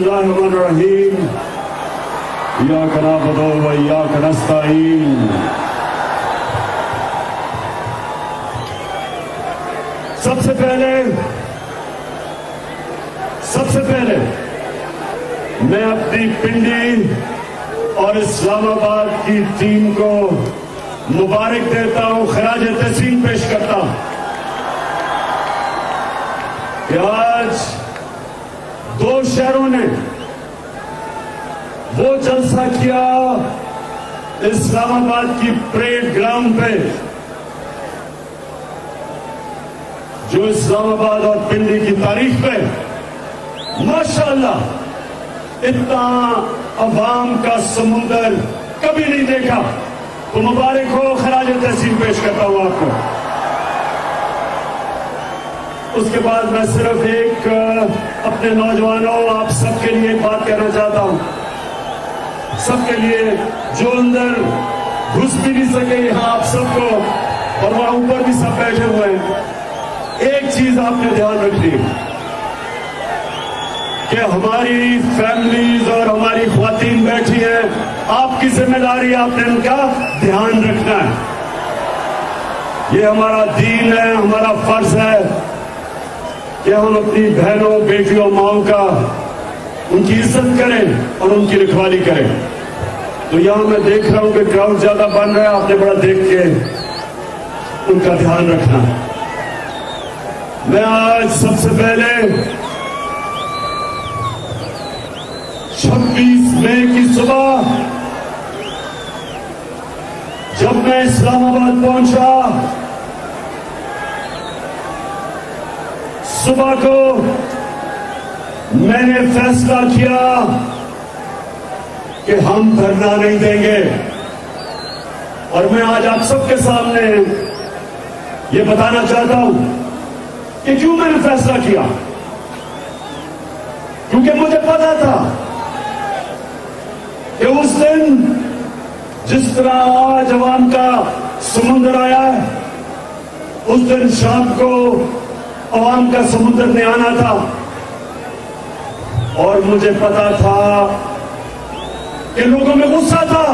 الله الرحمن الرحيم إياك نعبد وإياك نستعين سب سے پہلے میں اپنی پنڈی اور اسلام آباد کی ٹیم کو مبارک دیتا ہوں، خراج تحسین پیش کرتا ہوں کہ آج دو شہروں نے وہ جلسہ کیا اسلام آباد کی پریڈ گراؤنڈ پہ جو اسلام آباد اور پنڈی کی تاریخ پہ ماشاءاللہ اتنا عوام کا سمندر کبھی نہیں دیکھا. تو مبارک ہو، خراج تحسین پیش کرتا ہوں آپ کو. اس کے بعد میں صرف ایک اپنے نوجوانوں آپ سب کے لیے ایک بات کہنا چاہتا ہوں، سب کے لیے جو اندر گھس بھی نہیں سکے یہاں آپ سب کو، اور وہاں اوپر بھی سب بیٹھے ہوئے ہیں. ایک چیز آپ نے دھیان رکھنی کہ ہماری فیملیز اور ہماری خواتین بیٹھی ہیں، آپ کی ذمہ داری آپ نے ان کا دھیان رکھنا ہے. یہ ہمارا دین ہے، ہمارا فرض ہے کہ ہم اپنی بہنوں، بیٹیوں، ماؤں کا ان کی عزت کریں اور ان کی رکھوالی کریں. تو یہاں میں دیکھ رہا ہوں کہ کراؤڈ زیادہ بن رہا ہے، آپ نے بڑا دیکھ کے ان کا دھیان رکھنا. میں آج سب سے پہلے 26 مئی کی صبح جب میں اسلام آباد پہنچا، صبح کو میں نے فیصلہ کیا کہ ہم دھرنا نہیں دیں گے. اور میں آج آپ سب کے سامنے یہ بتانا چاہتا ہوں کہ کیوں میں نے فیصلہ کیا. کیونکہ مجھے پتا تھا کہ اس دن جس طرح آج عوام کا سمندر آیا ہے، اس دن شام کو عوام کا سمندر نے آنا تھا. اور مجھے پتا تھا کہ لوگوں میں غصہ تھا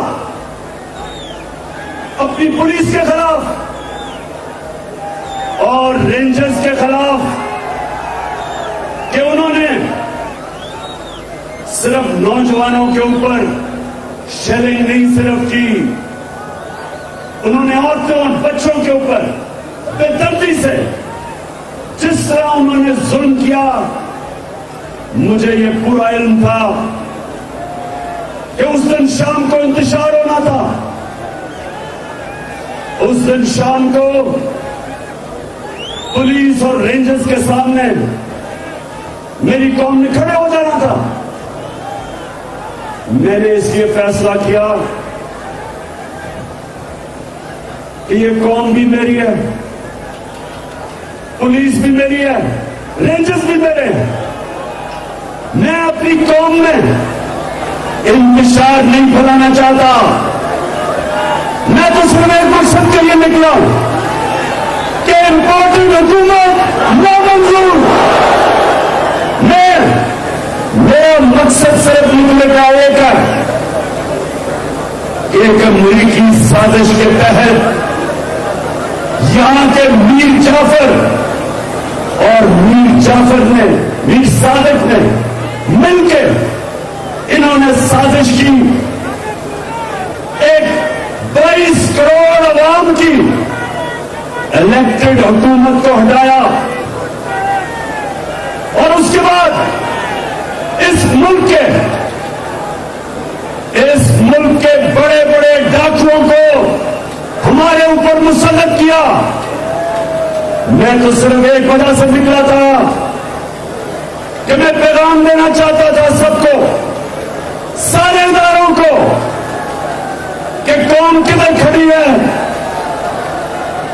اپنی پولیس کے خلاف اور رینجرز کے خلاف کہ انہوں نے صرف نوجوانوں کے اوپر شیلنگ نہیں صرف کی، انہوں نے عورتوں اور بچوں کے اوپر بے دردی سے جس طرح انہوں نے ظلم کیا. مجھے یہ پورا علم تھا کہ اس دن شام کو انتشار ہونا تھا، اس دن شام کو پولیس اور رینجرز کے سامنے میری قوم نے کھڑے ہو جانا تھا. میں نے اس لیے فیصلہ کیا کہ یہ قوم بھی میری ہے، پولیس بھی میری ہے، رینجرز بھی میرے ہیں. میں اپنی قوم میں انتشار نہیں پھیلانا چاہتا. میں تو صرف ایک مقصد کے لیے نکلا ہوں کہ امپورٹنٹ حکومت نامنظور. میرا مقصد صرف نکلے کا ایک ہے، ایک امریکی سازش کے تحت یہاں کے میر جعفر اور میر صادق نے مل کے انہوں نے سازش کی، ایک 22 کروڑ عوام کی الیکٹڈ حکومت کو ہٹایا. اور اس کے بعد اس ملک کے بڑے بڑے ڈاکوؤں کو ہمارے اوپر مسلط کیا. میں تو صرف ایک وجہ سے نکلا تھا کہ میں پیغام دینا چاہتا تھا سب کو، سارے اداروں کو، کہ قوم کدھر کھڑی ہے،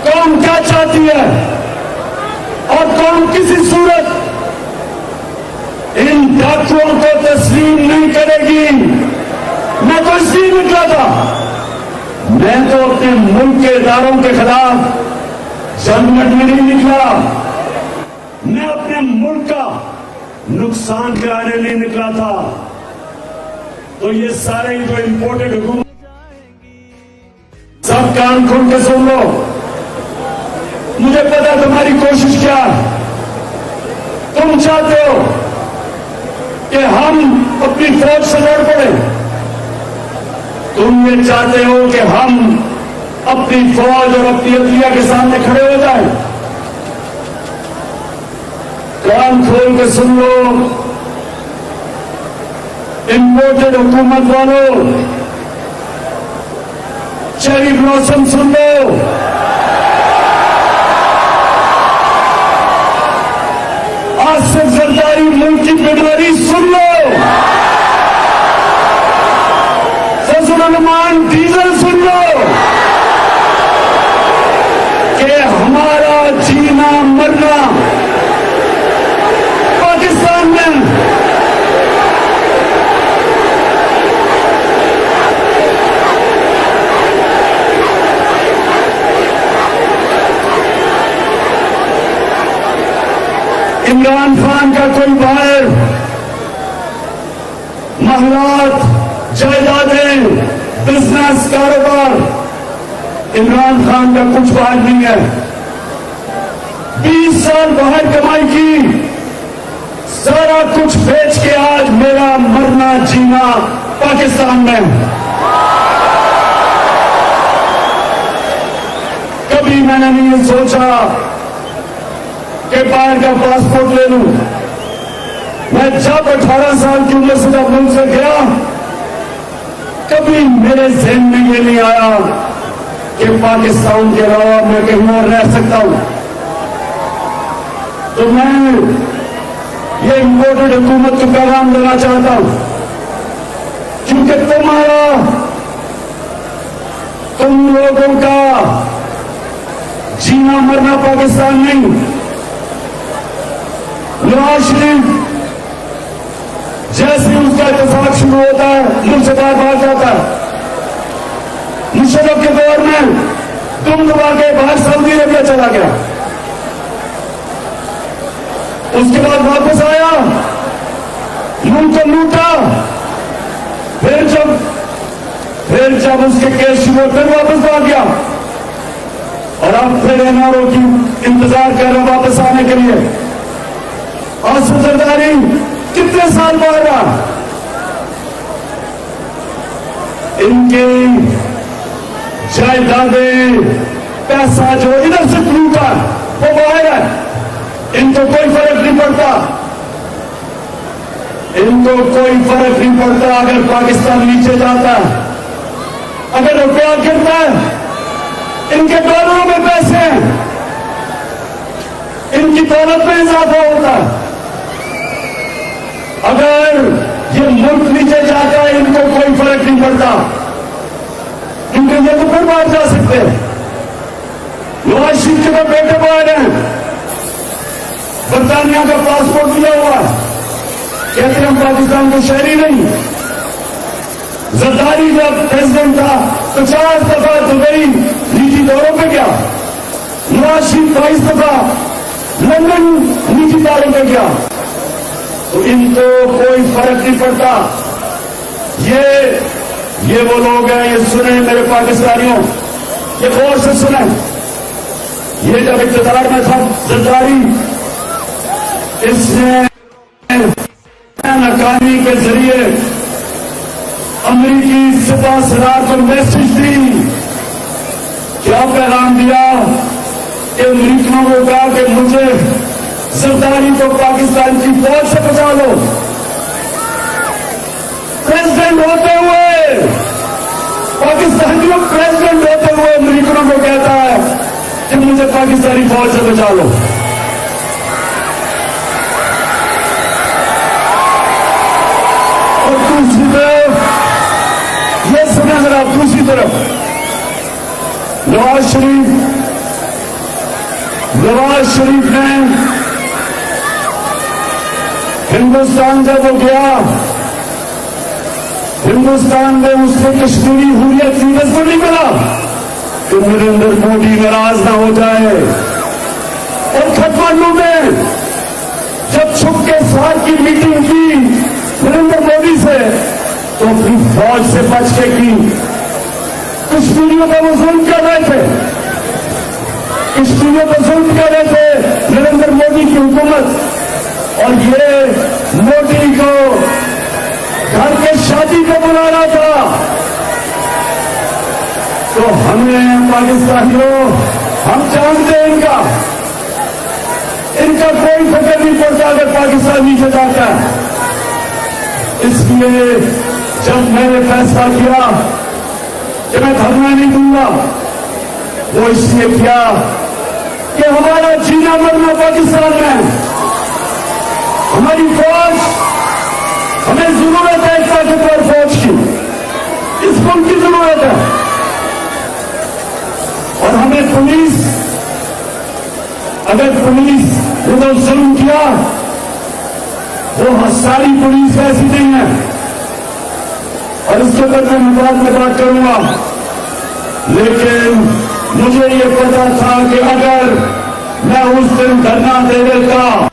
قوم کیا چاہتی ہے، اور قوم کسی صورت ان ڈاکوؤں کو تسلیم نہیں کرے گی. میں تو اس لیے نکلا تھا، میں تو اپنے ملک کے اداروں کے خلاف جنگ لڑنے نہیں نکلا، میں اپنے ملک کا नुकसान कराने नहीं निकला था। तो ये सारे जो इंपोर्टेड हुकूमत, सब कान खोल के सुन लो। मुझे पता तुम्हारी कोशिश क्या है। तुम चाहते हो कि हम अपनी फौज से लड़ पड़े। तुम ये चाहते हो कि हम अपनी फौज और अपनी अदलिया के सामने खड़े हो जाएं। कान खोल के सुन लो इंपोर्टेड हुकूमत वालों, चेरी ब्लॉसम सुन लो, आसिफ जरदारी मुल्क की बीमारी सुन लो, फजल रहमान डीजल सुन लो कि हमारा जीना मरना पाकिस्तान में इमरान खान का कोई बाहर महलात, जायदादें, बिजनेस, कारोबार, इमरान खान का कुछ बाहर नहीं है। 20 साल बाहर कमाई की, सारा कुछ बेच के आज मेरा मरना जीना पाकिस्तान में। कभी मैंने नहीं सोचा कि बाहर का पासपोर्ट ले लूं। मैं जब 18 साल की उम्र से जब मुल्क से गया, कभी मेरे ज़हन में ये नहीं आया कि पाकिस्तान के अलावा मैं कहीं और रह सकता हूं। तो मैं ये इंपोर्टेड हुकूमत को पैगाम देना चाहता हूं, क्योंकि तुम लोगों का जीना मरना पाकिस्तान नहीं। नवाज शरीफ जैसे उसका इत्तेफाक शुरू होता है, मुल्क से बाहर भाग जाता है। मुशर्रफ के दौर में दुम दबा के बाहर सऊदी अरबिया चला गया, उसके बाद वापस आया, मुल्क को लूटा, फिर जब उसके केस शुरू हुए फिर वापस भाग गया, और अब फिर एनआरओ की इंतजार कर रहा वापस आने के लिए। आसिफ जरदारी कितने साल बाहर रहा, इनकी जायदादें, पैसा जो इधर से लूटा वो बाहर है, इनको कोई फर्क नहीं पड़ता। इनको कोई फर्क नहीं पड़ता अगर पाकिस्तान नीचे जाता है, अगर रुपया गिरता है, इनके डॉलरों में पैसे हैं, इनकी दौलत में इजाफा होता है। अगर ये मुल्क नीचे जाता है, इनको कोई फर्क नहीं पड़ता, क्योंकि ये तो फिर बाहर जा सकते हैं। नवाज शरीफ के तो बेटे बाहर हैं, बरतानिया का पासपोर्ट लिया हुआ है, कहते हम पाकिस्तान के शहरी नहीं। जरदारी जब प्रेसिडेंट था 50 दफा दुबई निजी दौरों पे गया, नवाज शरीफ 22 दफा लंदन निजी दौरों पे गया, तो इनको कोई फर्क नहीं पड़ता। ये वो लोग हैं, ये सुने मेरे पाकिस्तानियों, ये गौर से सुने। ये जब इक़्तिदार में था जरदारी, इसने नाकामी के जरिए अमरीकी सिपह सलार को मैसेज दी, क्या पैगाम दिया कि अमरीकियों को कहा कि मुझे जरदारी को पाकिस्तान की फौज से बचा लो। प्रेसिडेंट होते हुए, पाकिस्तान के प्रेसिडेंट होते हुए अमरीकियों को कहता है कि मुझे पाकिस्तानी फौज से बचा लो। और दूसरी तरफ ये सुना जरा, दूसरी तरफ नवाज शरीफ ने हिंदुस्तान जब वो गया, हिंदुस्तान में उससे कश्मीरी हुर्रियत लीडर्स को नहीं मिला कि नरेंद्र मोदी नाराज ना हो जाए। और काठमांडू में جب چھپ کے ساتھ کی میٹنگ کی نریندر مودی سے تو اپنی فوج سے بچ کے کی. کشمیریوں کا وہ ظلم کر رہے تھے, کشمیریوں پر ظلم کر رہے تھے نریندر مودی کی حکومت, اور یہ مودی کو گھر کے شادی کو بلا رہا تھا. تو ہمیں پاکستانیوں, ہم جانتے ہیں ان کا کوئی فکر نہیں پڑتا اگر پاکستان نیچے جاتا ہے. اس لیے جب میں نے فیصلہ کیا کہ میں دھرنا نہیں دوں گا, وہ اس لیے کیا کہ ہمارا جینا مرنا پاکستان میں, ہماری فوج, ہمیں ضرورت ہے ایک طاقتور فوج کی, اس ملک کی ضرورت ہے. اور ہمیں پولیس, اگر پولیس نے ظلم کیا, وہ ساری پولیس ایسی نہیں ہے, اور اس کے اوپر میں بعد میں بات کروں گا. لیکن مجھے یہ پتا تھا کہ اگر میں اس دن دھرنا دے دیتا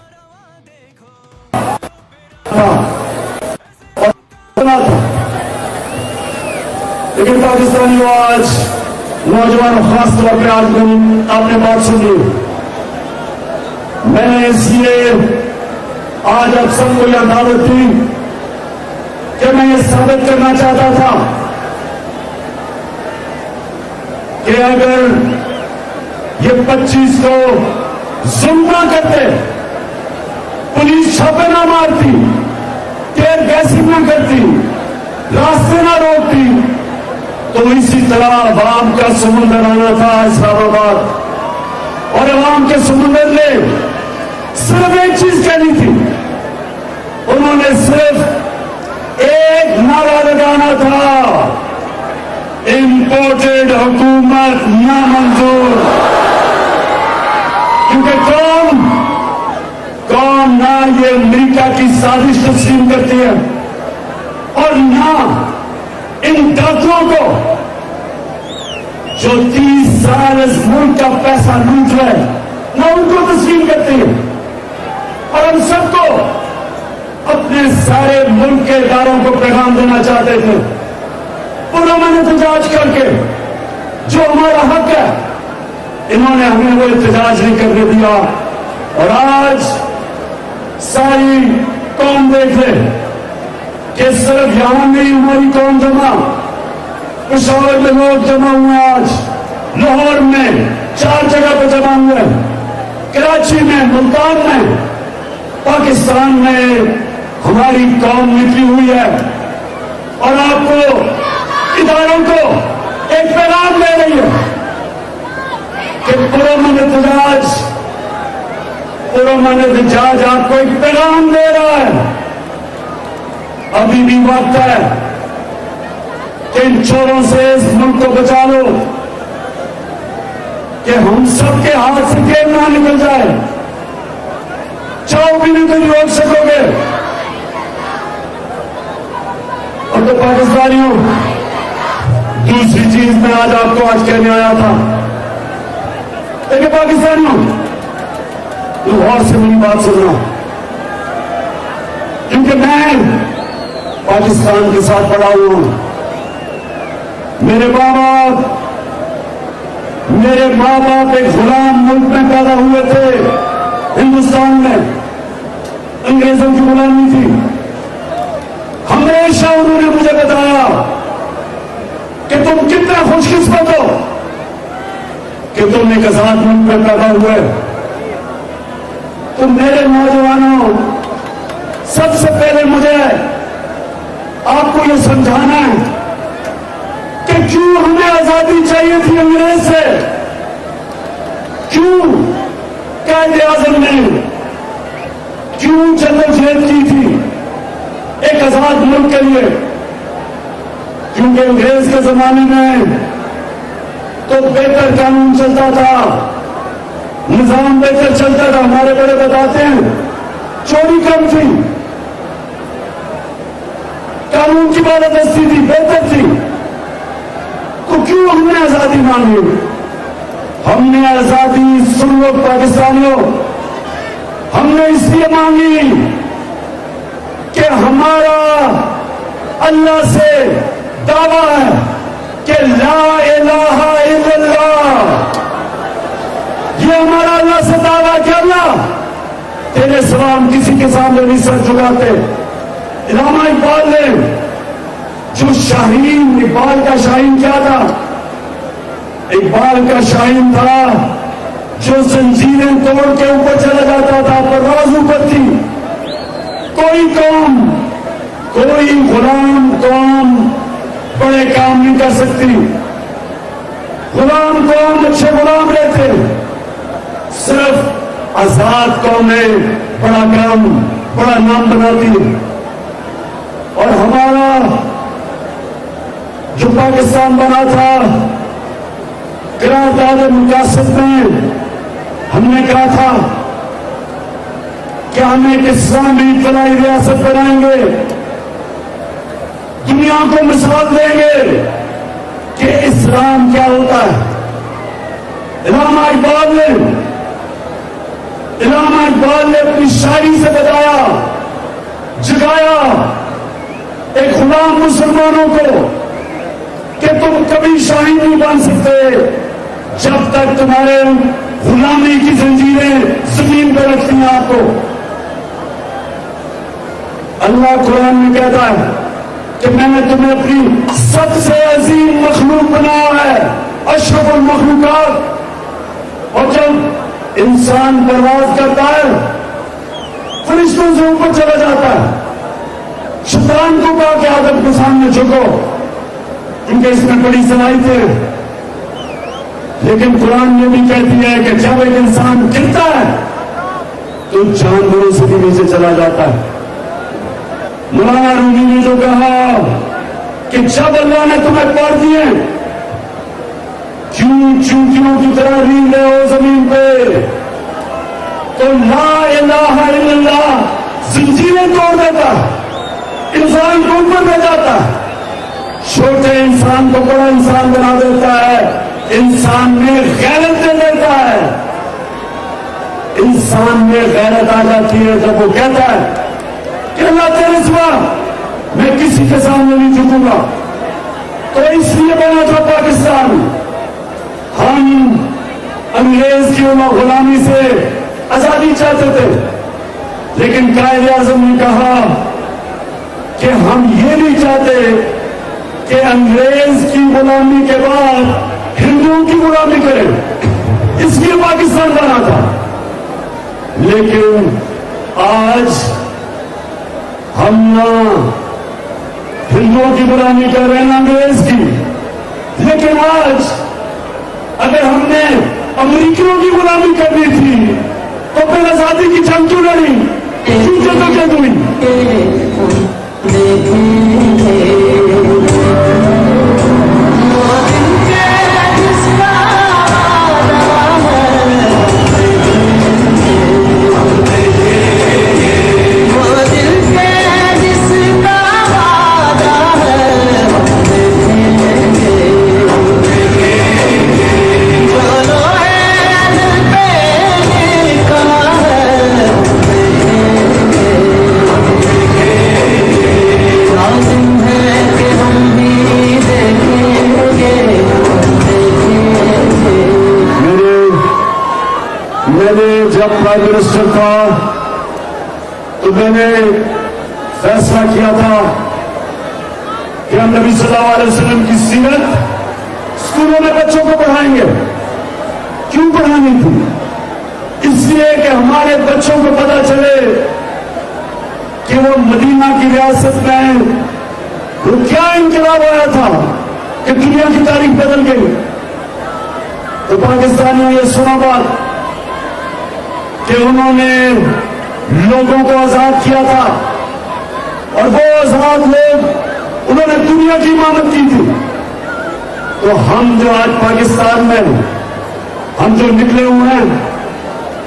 لیکن پاکستانیوں, آج نوجوانوں, خاص طور پہ آج آپ نے بات سنی, میں نے اس لیے آج آپ سب کو یہ دعوت دی کہ میں یہ ثابت کرنا چاہتا تھا کہ اگر یہ 25 کو ظلم نہ کرتے, پولیس چھاپے نہ مارتی, ٹیئر گیسنگ نہ کرتی, راستے نہ روکتی, تو اسی طرح عوام کا سمندر آنا تھا اسلام آباد, اور عوام کے سمندر نے صرف ایک چیز کہنی تھی, انہوں نے صرف ایک نعرہ لگانا تھا, امپورٹڈ حکومت نامنظور. کیونکہ قوم نہ یہ امریکہ کی سازش تسلیم کرتی ہے, اور نہ ان ڈاکوؤں کو جو 30 سال اس ملک کا پیسہ لوٹ رہے, نہ ان کو تسلیم کرتی ہے. اور ہم سب کو اپنے سارے ملک کے اداروں کو پیغام دینا چاہتے تھے, پرامن احتجاج کر کے جو ہمارا حق ہے, انہوں نے ہمیں وہ احتجاج نہیں کرنے دیا. اور آج ساری قوم دیکھ لے کہ صرف یہاں نہیں ہماری قوم جمع, پشاور میں لوگ جمع ہوئے, آج لاہور میں 4 جگہ پہ جمع ہوئے, کراچی میں, ملتان میں, پاکستان میں ہماری قوم نکلی ہوئی ہے. اور آپ کو, اداروں کو ایک پیغام دے رہی ہے کہ پرامن احتجاج آپ کو ایک پیغام دے رہا ہے. ابھی بھی وقت ہے کہ ان چوروں سے اس ملک کو بچا لو, کہ ہم سب کے ہاتھ سے گیم نہ نکل جائے. چاہو بھی نہیں تو روک سکو گے. اور تو پاکستانیوں, دوسری چیز میں آج آپ کو آج کہنے آیا تھا, دیکھیں پاکستانیوں, لاہور سے میری بات سننا, کیونکہ میں پاکستان کے ساتھ پڑا ہوا ہوں. میرے ماں باپ ایک غلام ملک میں پیدا ہوئے تھے, ہندوستان میں انگریزوں کی غلامی تھی. ہمیشہ انہوں نے مجھے بتایا کہ تم کتنا خوش قسمت ہو کہ تم ایک آزاد ملک میں پیدا ہوئے. تو میرے نوجوانوں, سب سے پہلے مجھے آپ کو یہ سمجھانا ہے کہ کیوں ہمیں آزادی چاہیے تھی انگریز سے, کیوں قائد اعظم نے, کیوں جدوجہد کی تھی ایک آزاد ملک کے لیے. کیونکہ انگریز کے زمانے میں تو بہتر قانون چلتا تھا, نظام بہتر چلتا تھا. ہمارے بڑے بتاتے ہیں چوری کم تھی, قانون کی بالادستی تھی, بہتر تھی. تو کیوں ہم نے آزادی مانگی؟ ہم نے آزادی, سن لو پاکستانیوں, ہم نے اس لیے مانگی کہ ہمارا اللہ سے دعویٰ ہے کہ لا الہ الا اللہ. یہ ہمارا اللہ سے دعویٰ ہے کہ اللہ تیرے سوا ہم کسی کے سامنے نہیں سر جھکاتے. علامہ اقبال نے جو شاہین، اقبال کا شاہین کیا تھا؟ اقبال کا شاہین تھا جو زنجیریں توڑ کے اوپر چلا جاتا تھا، پرواز اوپر تھی. کوئی قوم، کوئی غلام قوم بڑے کام نہیں کر سکتی. غلام قوم اچھے غلام رہتے، صرف آزاد قومیں بڑا کام، بڑا نام بناتی. اور ہمارا جو پاکستان بنا تھا، قرارداد مقاصد میں ہم نے کہا تھا کہ ہم ایک اسلامی فلاحی ریاست بنائیں گے، دنیا کو مثال دیں گے کہ اسلام کیا ہوتا ہے. علامہ اقبال نے اپنی شاعری سے بتایا، جگایا ایک غلام مسلمانوں کو کہ تم کبھی شاہی نہیں بن سکتے جب تک تمہارے غلامی کی زنجیریں زمین پہ رکھتی ہیں آپ کو. اللہ قرآن میں کہتا ہے کہ میں نے تمہیں اپنی سب سے عظیم مخلوق بنایا ہے، اشرف المخلوقات. اور جب انسان پرواز کرتا ہے فرشتوں سے اوپر چلا جاتا ہے. شیطان کو کہا کہ آدم کے سامنے جھکو کیونکہ اس میں بڑی صلاحیت ہے. لیکن قرآن یہ بھی کہتی ہے کہ جب ایک انسان گرتا ہے تو جانوروں سے بھی نیچے چلا جاتا ہے. مولانا رومی نے جو کہا کہ جب اللہ نے تمہیں پڑھ دیے چونکیوں کی طرح ریل رہے ہو زمین پہ، تو لا الہ الا اللہ زنجیریں توڑ دیتا ہے، انسان کو اوپر لے جاتا ہے، چھوٹے انسان کو بڑا انسان بنا دیتا ہے، انسان میں غیرت دے دیتا ہے. انسان میں غیرت آ جاتی ہے جب وہ کہتا ہے کہ اللہ تیرے سوا میں کسی کے سامنے نہیں جھکوں گا. تو اس لیے بنا تھا پاکستان. ہم انگریز کی غلامی سے آزادی چاہتے تھے، لیکن قائد اعظم نے کہا کہ ہم یہ نہیں چاہتے کہ انگریز کی غلامی کے بعد ہندوؤں کی غلامی کریں. اس لیے پاکستان بنا تھا. لیکن آج ہم نہ ہندوؤں کی غلامی کر رہے ہیں انگریز کی. لیکن آج اگر ہم نے امریکیوں کی غلامی کرنی تھی تو پھر آزادی کی جنگ کیوں لڑی؟ کیوں جدوجہد ہوئی؟ جب پرائم منسٹر تھا تو میں نے فیصلہ کیا تھا کہ ہم نبی صلی اللہ علیہ وسلم کی سیرت اسکولوں میں بچوں کو پڑھائیں گے. کیوں پڑھانی تھی؟ اس لیے کہ ہمارے بچوں کو پتا چلے کہ وہ مدینہ کی ریاست میں وہ کیا انقلاب آیا تھا کہ دنیا کی تاریخ بدل گئی. تو پاکستانیوں یہ سنا بات کہ انہوں نے لوگوں کو آزاد کیا تھا اور وہ آزاد لوگ انہوں نے دنیا کی امامت کی تھی. تو ہم جو آج پاکستان میں ہم جو نکلے ہوئے ہیں،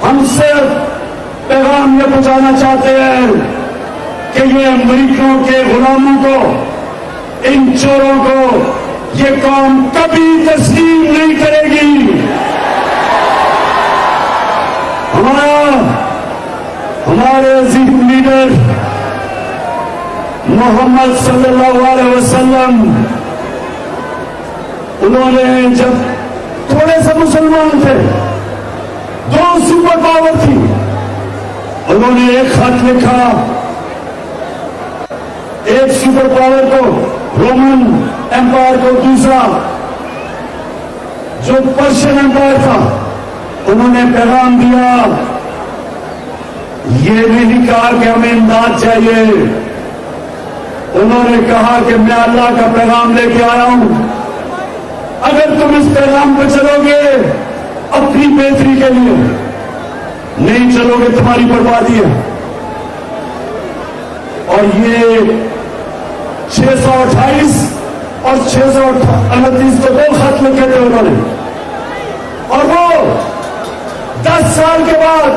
ہم صرف پیغام یہ پہنچانا چاہتے ہیں کہ یہ امریکیوں کے غلاموں کو، ان چوروں کو یہ قوم کبھی تسلیم نہیں کرے گی. लीडर मोहम्मद सल्लल्लाहु अलैहि वसल्लम, उन्होंने जब थोड़े से मुसलमान थे, 2 सुपर पावर थी, उन्होंने एक खत लिखा, एक सुपर पावर को, रोमन एम्पायर को, दूसरा जो पर्शियन एम्पायर था, उन्होंने पैगाम दिया। ये नहीं कहा कि हमें इमदाद चाहिए, उन्होंने कहा कि मैं अल्लाह का पैगाम लेके आया हूं, अगर तुम इस पैगाम पर चलोगे अपनी बेहतरी के लिए, नहीं चलोगे तुम्हारी बर्बादी है। और ये 628 और 629 को 2 खत लिखे थे उन्होंने, और वो 10 साल के बाद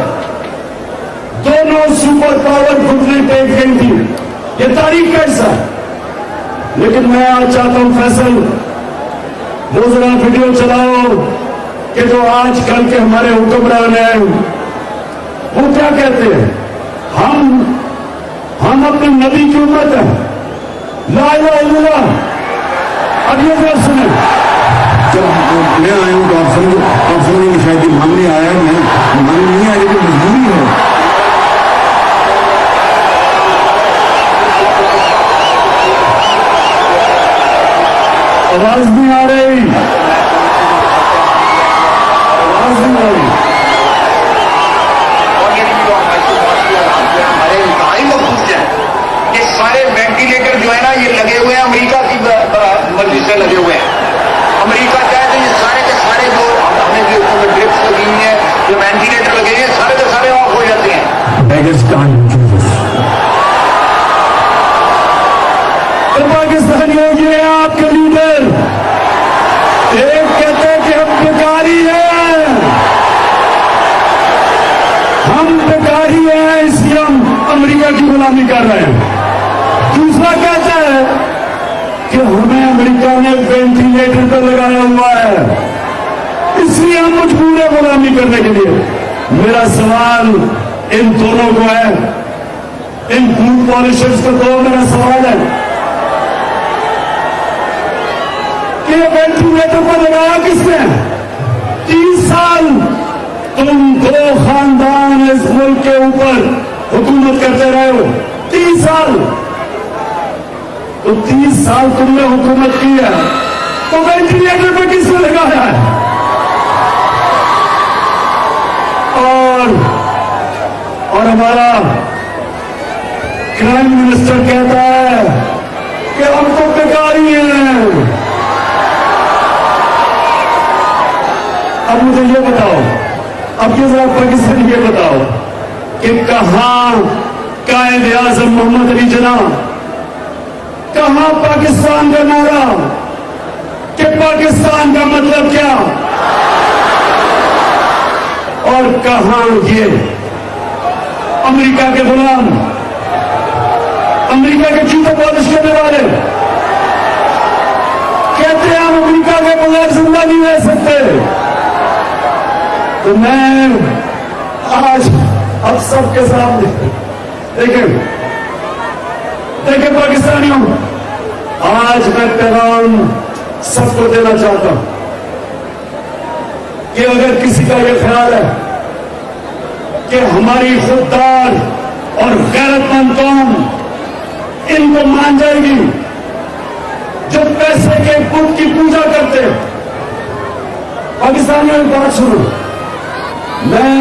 दोनों सुपर पावर घुटने टेक गई थी। ये तारीख का हिस्सा है। लेकिन मैं आज चाहता हूं फैसल, वो जरा वीडियो चलाओ कि जो आज कल के हमारे हुक्मरान हैं वो क्या कहते हैं। हम अपने नबी की उम्मत है, ला इलाहा इल्लल्लाह। अब ये बात सुने, जब मैं आया हूँ तो आप समझे कि शायद इमाम नहीं आया, मैं नहीं आया, लेकिन मजबूरी है। आवाज नहीं आ रही, आवाज नहीं आ रही। और ये हमारे इंतहाई महफूज है। ये सारे वेंटिलेटर जो है ना, ये लगे हुए हैं अमेरिका की मर्जी से लगे हुए हैं। अमेरिका चाहे तो ये सारे के सारे जो हमें जो ड्रिप्स लगी हुई है, जो वेंटिलेटर लगे हैं, सारे के सारे ऑफ हो जाते हैं। तो पाकिस्तानी हो गए आपके लीडर, एक कहते हैं कि हम बेकारी हैं, हम बेकारी हैं इसलिए हम अमेरिका की गुलामी कर रहे हैं। दूसरा कहता है कि हमें अमेरिका ने वेंटिलेटर पर लगाया हुआ है इसलिए हम मजबूर है गुलामी करने के लिए। मेरा सवाल इन दोनों को है, इन फूड पॉलिशर्स को तो मेरा सवाल है कि वेंटिलेटर पर लगाया किसने? 30 साल तुम 2 खानदान इस मुल्क के ऊपर हुकूमत करते रहे हो। 30 साल, तो 30 साल तुमने हुकूमत की है, तो वेंटिलेटर पर किसने लगाया है? और हमारा क्राइम मिनिस्टर कहता है कि हम तो बेकारी हैं। अब मुझे ये बताओ, अब ये जरा पाकिस्तान ये बताओ कि कहां कायद आजम मोहम्मद अली जिन्ना, कहां पाकिस्तान का नारा, कि पाकिस्तान का मतलब क्या, और कहां ये अमेरिका के गुलाम, अमेरिका के जूते पॉलिश करने वाले कहते हैं हम अमेरिका के बगैर जिंदा नहीं रह सकते। तो मैं आज अब सबके सामने देखिए पाकिस्तानियों, आज मैं पैगाम सबको देना चाहता हूं कि अगर किसी का यह ख्याल है कि हमारी खुददार और गैरतमंद कौम इनको मान जाएगी जो पैसे के बुत की पूजा करते, पाकिस्तानियों में बात सुनो, मैं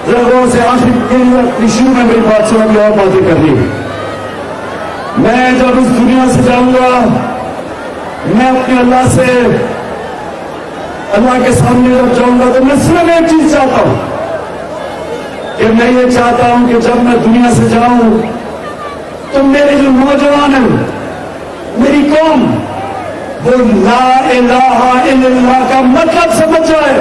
जरूर से आखिरी शुरू में मेरी बात सुना भी और बातें करनी है। मैं जब इस दुनिया से जाऊंगा, मैं अपने अल्लाह से, अल्लाह के सामने जब जाऊंगा तो मैं सिर्फ एक चीज चाहता हूं कि मैं ये चाहता हूं कि जब मैं दुनिया से जाऊं तो मेरे जो नौजवान हैं, मेरी कौम, वो ला इलाहा इल्लल्लाह का मतलब समझ जाए।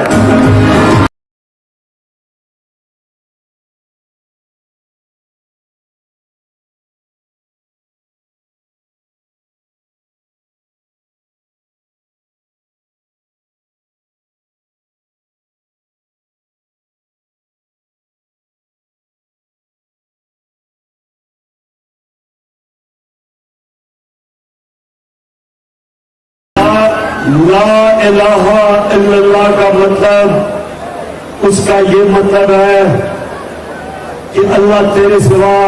لا الہ الا اللہ کا مطلب اس کا یہ مطلب ہے کہ اللہ تیرے سوا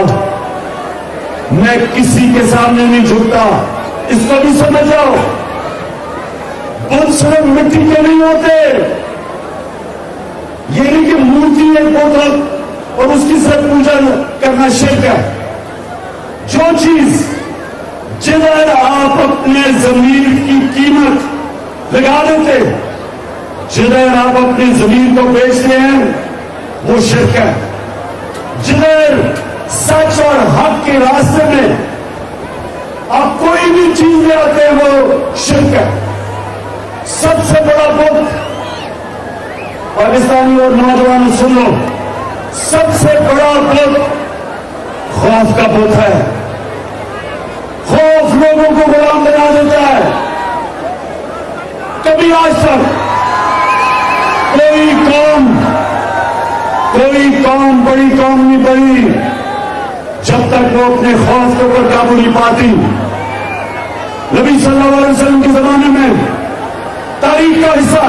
میں کسی کے سامنے نہیں جھکتا. اس کو بھی سمجھ جاؤ. بت صرف مٹی کے نہیں ہوتے. یہ نہیں کہ مورتی ایک بوتل اور اس کی صرف پوجا کرنا شرک ہے. جو چیز جدھر آپ اپنے ضمیر کی قیمت لگا دیتے, جدھر آپ اپنی ضمیر کو بیچتے ہیں, وہ شرک ہے. جدھر سچ اور حق کے راستے میں آپ کوئی بھی چیز لے آتے ہیں وہ شرک ہے. سب سے بڑا بت, پاکستانی اور نوجوان سن لو, سب سے بڑا بت خوف کا بت ہے. خوف لوگوں کو غلام بنا دیتا ہے. کبھی آج تک کوئی قوم بڑی قوم نہیں بڑی جب تک وہ اپنے خوف کے اوپر قابو نہیں پاتی. نبی صلی اللہ علیہ وسلم کے زمانے میں تاریخ کا حصہ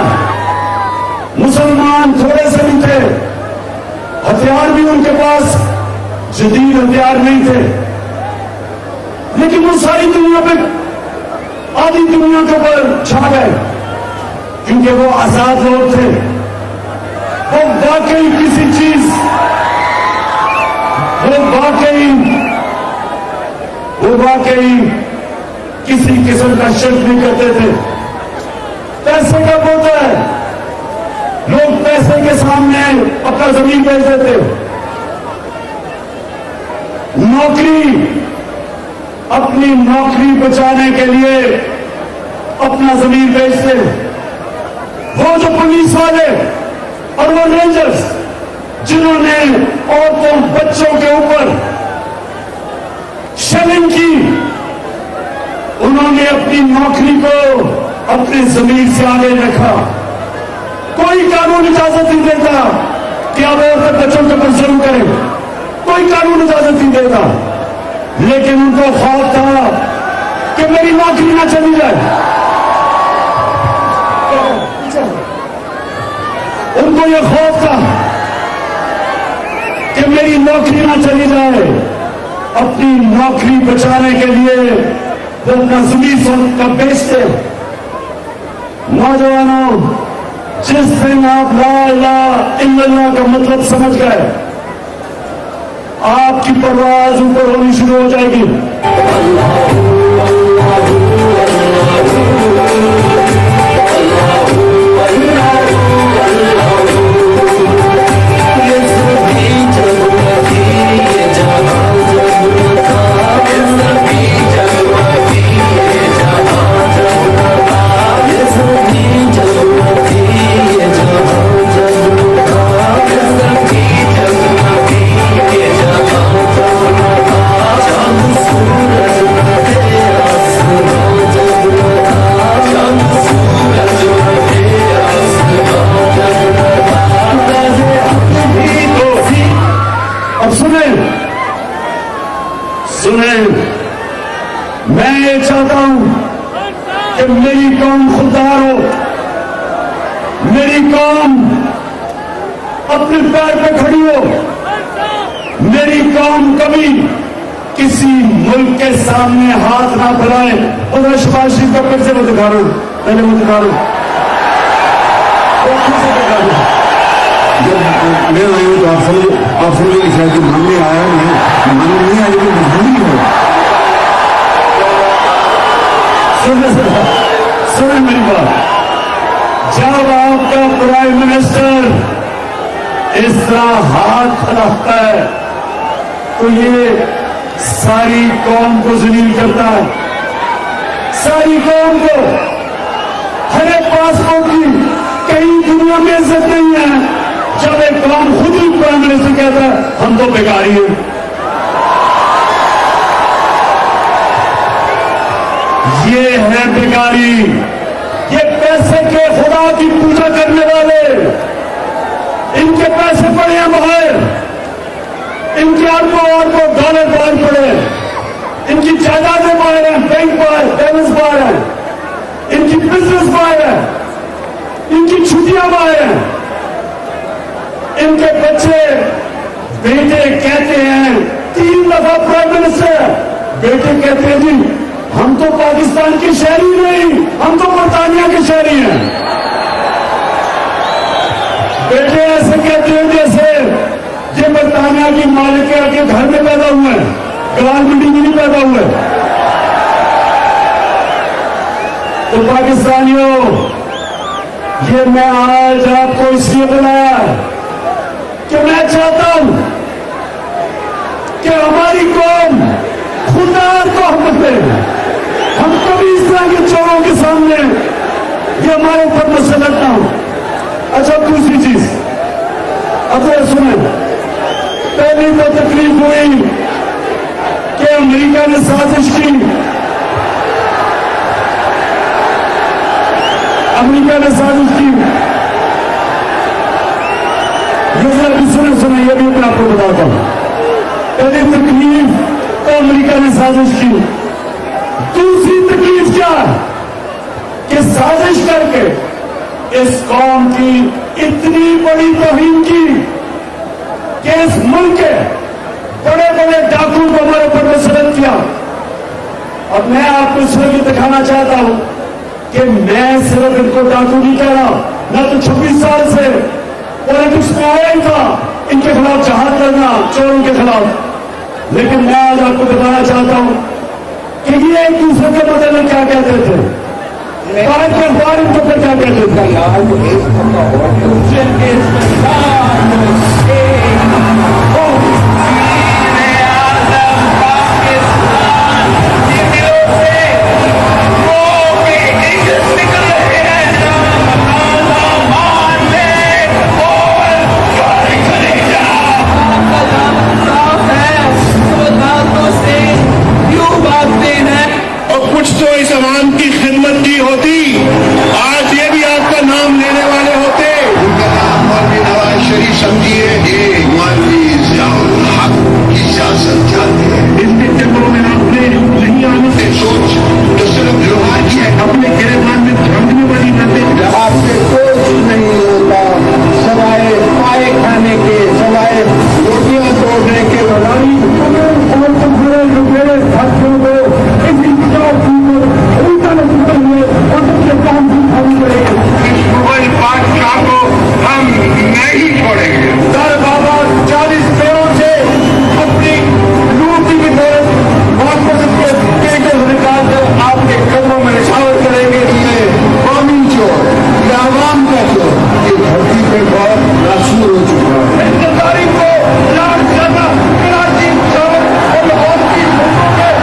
مسلمان تھوڑے سے نہیں تھے, ہتھیار بھی ان کے پاس جدید ہتھیار نہیں تھے, لیکن وہ ساری دنیا پہ آدھی دنیا کے اوپر چھا گئے کیونکہ وہ آزاد لوگ تھے. وہ واقعی کسی چیز, وہ واقعی کسی قسم کا شرک نہیں کرتے تھے. پیسے کا ہوتا ہے, لوگ پیسے کے سامنے اپنا زمین بیچ دیتے. نوکری, اپنی نوکری بچانے کے لیے اپنا زمین بیچتے. وہ جو پولیس والے اور وہ رینجرز جنہوں نے عورتوں بچوں کے اوپر شیلنگ کی, انہوں نے اپنی نوکری کو اپنے زمین سے آگے رکھا. کوئی قانون اجازت نہیں دیتا کہ آپ عورتیں بچوں کے اوپر ظلم کریں, کوئی قانون اجازت نہیں دیتا, لیکن ان کو خوف تھا کہ میری نوکری نہ چلی جائے. ان کو یہ خوف تھا کہ میری نوکری نہ چلی جائے. اپنی نوکری بچانے کے لیے وہ اپنا زمین کا بیچتے. نوجوانوں, جس دن آپ لا الہ الا اللہ کا مطلب سمجھ گئے, آپ کی پرواز اوپر ہونی شروع ہو جائے گی. میں یہ چاہتا ہوں کہ میری قوم خوددار ہو, میری قوم اپنے پیر پہ کھڑی ہو, میری قوم کبھی کسی ملک کے سامنے ہاتھ نہ پھیلائے. اور شباز شریف کا پھر سے میں دکھا رہا ہوں, پہلے میں دکھا رہا ہوں, جب میں آئی ہوں تو آپ سمجھے کہ شاید ماننے آیا نہیں آئی, لیکن مجبوری ہے. سنیں میری بات, جب آپ کا پرائم منسٹر اس طرح ہاتھ پھیلاتا ہے تو یہ ساری قوم کو ذلیل کرتا ہے. ساری قوم کو, ہر ایک پاسپورٹ کی کہیں دنیا میں عزت نہیں ہے جب ایک قوم خود ہی پرائم منسٹر کہتا ہے ہم تو بیکاری ہیں. یہ ہے بیکاری. یہ پیسے کے خدا کی پوجا کرنے والے, ان کے پیسے پڑے ہیں باہر, ان کے اربوں ڈالر باہر پڑے, ان کی جائیدادیں باہر ہیں, بینک باہر, بیلنس باہر ہیں. ان کی بزنس بائے ہیں, ان کی چھٹیاں بائے ہیں. ان کے بچے بیٹے کہتے ہیں 3 دفعہ پرائم منسٹر, بیٹے کہتے ہیں جی ہم تو پاکستان کے شہری نہیں, ہم تو برطانیہ کے شہری ہیں. بیٹے ایسے کہتے ہیں جیسے یہ برطانیہ کی مالک کے گھر میں پیدا ہوئے ہیں, گلال منڈی میں نہیں پیدا ہوئے. تو پاکستانیوں, یہ میں آج آپ کو اس لیے بلایا کہ میں چاہتا ہوں کہ ہماری قوم خدا کو ہم دے. ہم کبھی اس طرح کے چوروں کے سامنے یہ ہمارے اوپر مسلط نہ ہو. اچھا دوسری چیز, اب سنیں, پہلی تو تکلیف ہوئی کہ امریکہ نے سازش کی, امریکہ نے سازش کی. سنیں یہ بھی میں آپ کو بتاتا ہوں. پہلی تکلیف تو امریکہ نے سازش کی. دوسری تکلیف کیا کہ سازش کر کے اس قوم کی اتنی بڑی توہین کی کہ اس ملک کے بڑے بڑے ڈاکو کو ہمارے اوپر مسلط کیا. اور میں آپ کو اس لیے دکھانا چاہتا ہوں کہ میں صرف ان کو ڈاکو نہیں کہہ رہا, میں تو 26 سال سے پالیٹکس میں آیا ہی تھا ان کے خلاف جہاد کرنا, چوروں کے خلاف. لیکن میں آج آپ کو بتانا چاہتا ہوں کہ یہ ایک دوسرے کے بدلے میں کیا کہتے تھے, بھارت کے اخبار ان کو پھر کیا کہتے تھے. کچھ تو اس عوام کی خدمت کی ہوتی, آج یہ بھی آپ کا نام لینے والے ہوتے. ان کا نام مولوی نواز شریف سمجھیے, یہ مولوی ضیاء الحق کی سیاست چاہتے ہیں. ان کے چکروں میں آپ نے نہیں آنے سے سوچ تو صرف روحانی ہے, اپنے گرفتار میں دھرمنے والی باتیں. آپ سے کچھ نہیں ہوتا سوائے پائے کھانے کے, سوائے روٹیاں توڑنے کے. مغل بادشاہ کو ہم نہیں چھوڑیں گے. بابا 40 پیروں سے اپنی لوٹی کی طرف واپس نکال کر آپ کے قدموں میں نشاور کریں گے. قومی چور یا عوام کا چور یہ دھرتی پہ بہت مشہور ہو چکا ہے. اس تاریخ کو یاد کرنا, کراچی شہر اور لاہور کی لوگوں کے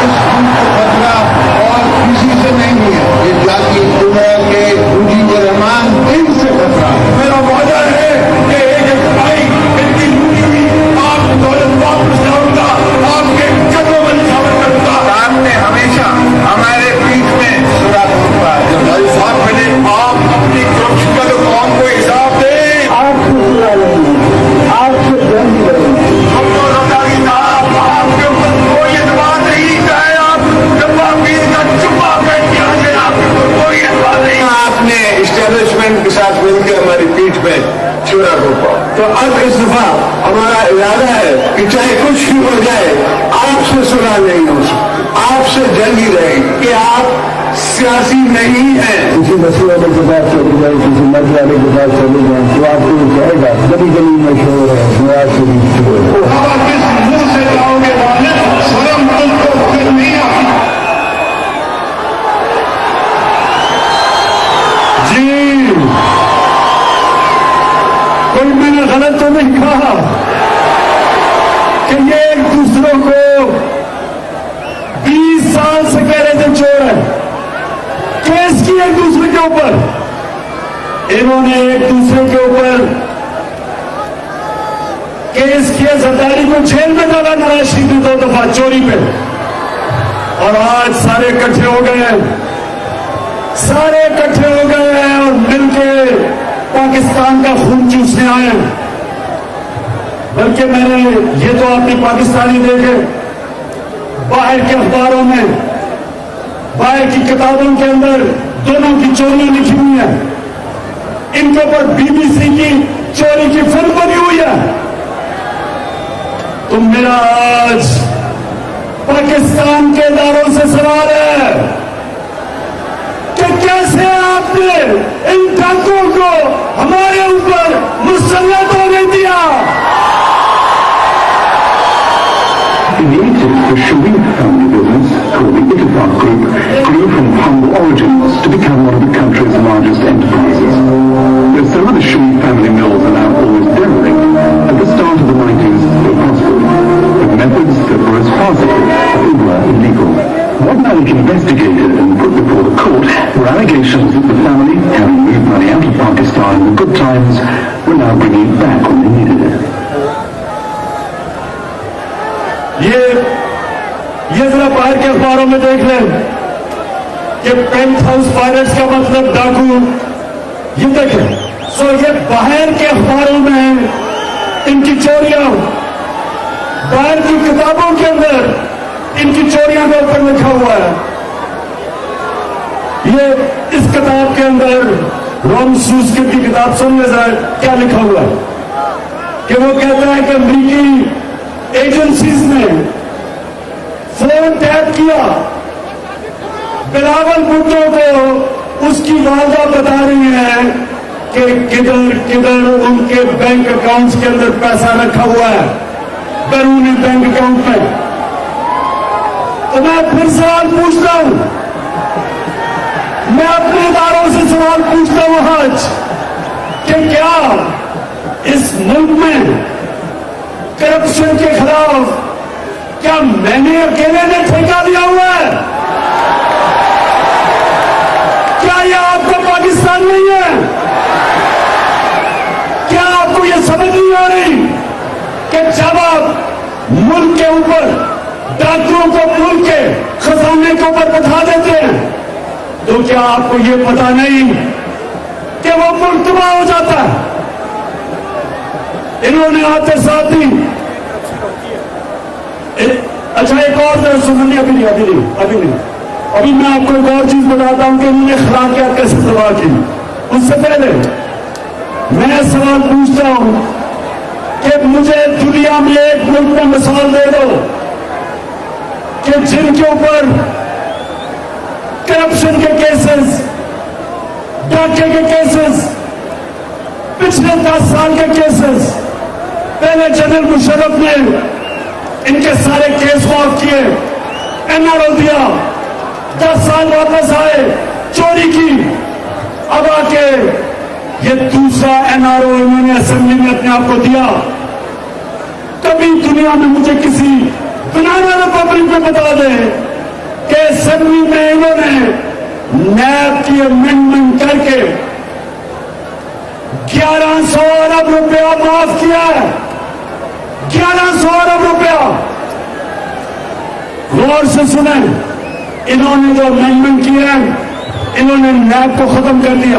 اس ہم کو خطرہ اور کسی سے نہیں ہے. یہ جاتی قدرت کے مجیب الرحمان ان سے خطرہ ہے. میرا وعدہ ہے کہ ایک بھائی ان کی لوٹی ہوئی آپ کو دولت واپس لاؤں گا, آپ کے قدموں میں نشاور کروں گا. آپ نے ہمیشہ ہمارے پیٹ میں سوراخ ڈھونڈا ہے. جب بھائی صاحب ملے آپ اپنی کرپشن کا تو قوم کو حساب دیں. آپ کو سنا نہیں, آپ سے جنگ کریں. ہم تو رضائی صاحب آپ کے اوپر کوئی اعتبار نہیں ہے. آپ ڈبا پیر کا چپا بیٹھ کے آ گئے, آپ کے اوپر کوئی اعتبار نہیں. آپ نے اسٹیبلشمنٹ کے ساتھ مل کے ہماری پیٹ میں چورا روپا. تو اب اس دفعہ ہمارا ارادہ ہے کہ چاہے کچھ بھی ہو جائے آپ سے سنا نہیں ہو سکتی, آپ سے جنگ ہی رہے کہ آپ سیاسی نہیں ہیں. کسی مسئلے والے کے پاس چلے جائیں, کسی مرد والے کے پاس چلے جائیں تو آپ کو یہ کہے گا کبھی کبھی مشہور ہے نواز شریف چور. آپ کس منہ سے جاؤ گے والد, سلام ملک کو پھر نہیں آتی. جی کوئی میں نے غلط تو نہیں کہا کہ یہ ایک دوسروں کو 20 سال سے کہہ رہے تھے چور ہے. کیس کی ایک دوسرے کے اوپر, انہوں نے ایک دوسرے کے اوپر کیس کیا, زرداری کو جیل میں ڈالا نواز شریف نے 2 دفعہ چوری پہ. اور آج سارے اکٹھے ہو گئے ہیں, سارے اکٹھے ہو گئے ہیں اور مل کے پاکستان کا خون چوسنے آئے ہیں. بلکہ میں نے یہ تو اپنی پاکستانی دیکھے, باہر کے اخباروں میں बाय की किताबों के अंदर दोनों की चोरियां लिखी हुई है, इनके ऊपर बीबीसी की चोरी की फिल्म बनी हुई है। तो मेरा आज पाकिस्तान के इदारों से सवाल है कि कैसे आपने इन डाकुओं को हमारे ऊपर मुसल्लत होने दिया। In Egypt, the Sharif family business, called the Ittifaq Group, grew from humble origins to become one of the country's largest enterprises. Though some of the Sharif family mills are now almost derelict, at the start of the 90s they prospered, with methods that were as farcical as they were illegal. What Malik investigated and put before the court were allegations that the family, having moved money out of Pakistan in the good times, were now bringing it back when they needed it. ये जरा बाहर के अखबारों में देख लें कि paint house pirates का मतलब डाकू, ये देखें। सो ये बाहर के अखबारों में इनकी चोरियां, बाहर की किताबों के अंदर इनकी चोरियां के ऊपर लिखा हुआ है। ये इस किताब के अंदर रोम सूस्किट की किताब सुनिए जरा क्या लिखा हुआ है कि वो कहता है कि अमेरिकी एजेंसीज ने फोन टैप किया बिलावल भुट्टो को, उसकी वालदा बता रही है कि किधर किधर उनके बैंक अकाउंट्स के अंदर पैसा रखा हुआ है, बैरूनी बैंक अकाउंट में। तो मैं फिर सवाल पूछता हूं, मैं अपने इदारों से सवाल पूछता हूं आज कि क्या इस मुल्क में करप्शन के खिलाफ क्या मैंने अकेले ने ठेका लिया हुआ है? क्या यह आपका पाकिस्तान नहीं है? क्या आपको यह समझ नहीं आ रही कि जब आप मुल्क के ऊपर डाकुओं को मुल्क के खजाने के ऊपर बैठा देते हैं तो क्या आपको यह पता नहीं कि वो मुल्क तबाह हो जाता है? इन्होंने आते साथ ही अच्छा एक और सुनिए, अभी नहीं, अभी मैं आपको एक और चीज बताता हूं कि इन्होंने अखलाकियात कैसे तबाह की। उससे पहले मैं सवाल पूछता हूं कि मुझे दुनिया में एक मुल्क में मिसाल दे दो कि जिनके ऊपर करप्शन के केसेस, डाके के केसेस, पिछले 10 साल के केसेस, पहले जनरल मुशर्रफ ने इनके सारे केस माफ किए, एनआरओ दिया, 10 साल वापस आए, चोरी की, अब आके ये दूसरा एनआरओ इन्होंने असेंबली में अपने आप को दिया। कभी दुनिया में मुझे किसी बनाना रिपब्लिक में बता दे कि असेंबली में इन्होंने नैब की अमेंडमेंट करके 1100 अरब रुपया माफ किया है। 1100 अरब रुपया। गौर से सुने, इन्होंने जो अमेंडमेंट किया है, इन्होंने नैब को खत्म कर दिया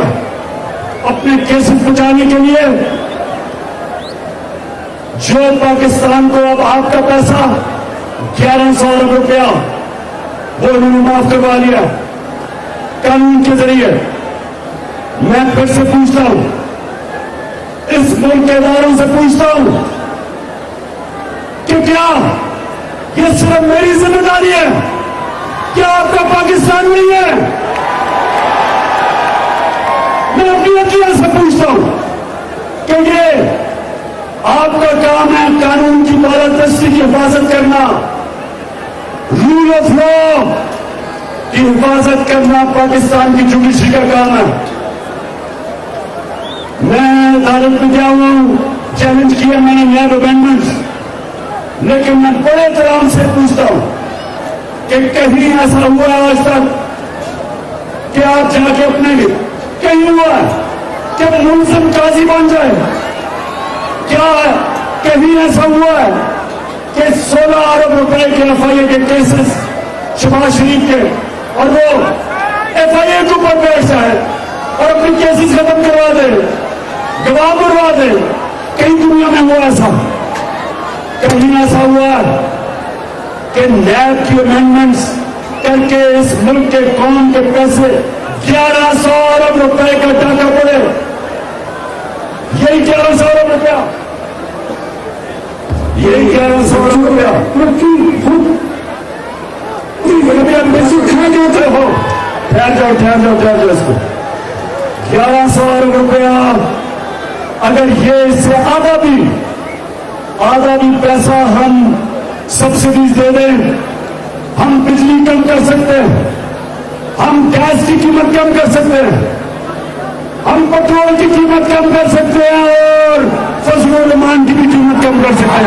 अपने केसेस बचाने के लिए। जो पाकिस्तान को अब आपका पैसा 1100 अरब रुपया वो इन्होंने माफ करवा लिया कानून के जरिए। मैं फिर से पूछता हूं, इस मुल्क के इदारों से पूछता हूं कि क्या ये सिर्फ मेरी जिम्मेदारी है? क्या आपका पाकिस्तान नहीं है? मैं अपनी अकीदत से पूछता हूं कि ये आपका काम है कानून की बालादस्ती की हिफाजत करना, रूल ऑफ लॉ की हिफाजत करना पाकिस्तान की जुडिशरी का काम है। मैं अदालत में गया हूं, चैलेंज किया मैंने नैब अमेंडमेंट्स, लेकिन मैं बड़े एहतराम से पूछता हूं कि कहीं ऐसा हुआ आज तक कि आप जाके अपने कहीं हुआ है कि मुलजिम काजी बन जाए? क्या कहीं ऐसा हुआ है कि 16 अरब रुपए के एफआईए के केसेस शहबाज शरीफ के और वो एफआईए के ऊपर बैठ जाए और अपनी केसेस खत्म करवा दे, गवाह करवा दे? कहीं दुनिया में हुआ ऐसा? कहीं ऐसा हुआ कि नैब की अमेंडमेंट्स کر کے اس ملک کے قوم کے پیسے 1100 ارب روپے کا ٹاکہ پڑے. یہی 1100 ارب روپیہ, یہی 1100 ارب روپیہ ہو. ٹھہر جاؤ اس کو. 1100 ارب روپیہ اگر یہ اس سے آدھا بھی پیسہ ہم سبسڈیز دے دیں, ہم بجلی کم کر سکتے ہیں, ہم گیس کی قیمت کم کر سکتے ہیں, ہم پیٹرول کی قیمت کم کر سکتے ہیں اور فصل و رمان کی بھی قیمت کم کر سکتے ہیں.